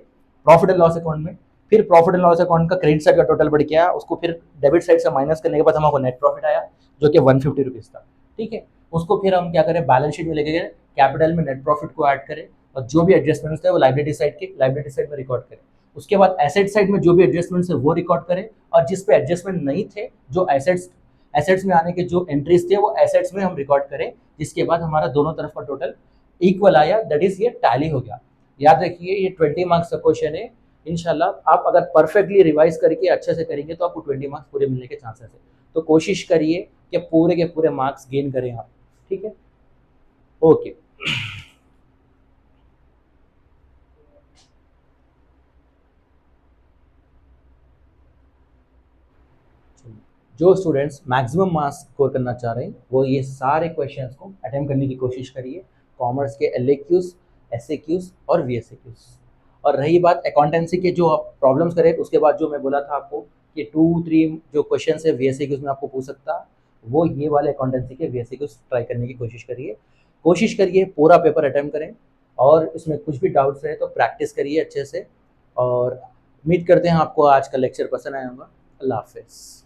प्रॉफिट एंड लॉस अकाउंट में, फिर प्रॉफिट एंड लॉस अकाउंट का क्रेडिट साइड का टोटल बढ़ गया, उसको फिर डेबिट साइड से माइनस करने के बाद हमको नेट प्रॉफिट आया जो कि 150 रुपीज़ था। ठीक है, उसको फिर हम क्या करें, बैलेंस शीट में लेके गए, कैपिटल में नेट प्रॉफिट को ऐड करें और जो भी एडजस्टमेंट्स थे वो लाइबिलिटी साइड में रिकॉर्ड करें। उसके बाद एसेट साइड में जो भी एडजस्टमेंट्स है वो रिकॉर्ड करें, और जिस पे एडजस्टमेंट नहीं थे, जो एसेट्स में आने के जो एंट्रीज थे वो एसेट्स में हम रिकॉर्ड करें, जिसके बाद हमारा दोनों तरफ का टोटल इक्वल आया, दैट इज ये टैली हो गया। याद रखिए ये 20 मार्क्स का क्वेश्चन है। इंशाल्लाह आप अगर परफेक्टली रिवाइज करके अच्छे से करेंगे तो आपको 20 मार्क्स पूरे मिलने के चांसेस है। तो कोशिश करिए कि पूरे के पूरे मार्क्स गेन करें आप। ठीक है, ओके। जो स्टूडेंट्स मैक्सिमम मार्क्स स्कोर करना चाह रहे हैं वो ये सारे क्वेश्चंस को अटेम्प्ट करने की कोशिश करिए, कॉमर्स के LAQs, SAQs और VSAQs। और रही बात अकाउंटेंसी के जो आप प्रॉब्लम्स करें, उसके बाद जो मैं बोला था आपको कि 2-3 जो क्वेश्चन है VSAQs में आपको पूछ सकता, वो ये वाले अकाउंटेंसी के VSAQs ट्राई करने की कोशिश करिए पूरा पेपर अटेम्प्ट करें, और इसमें कुछ भी डाउट्स रहे तो प्रैक्टिस करिए अच्छे से। और उम्मीद करते हैं आपको आज का लेक्चर पसंद आया होगा। अल्लाह हाफिज़।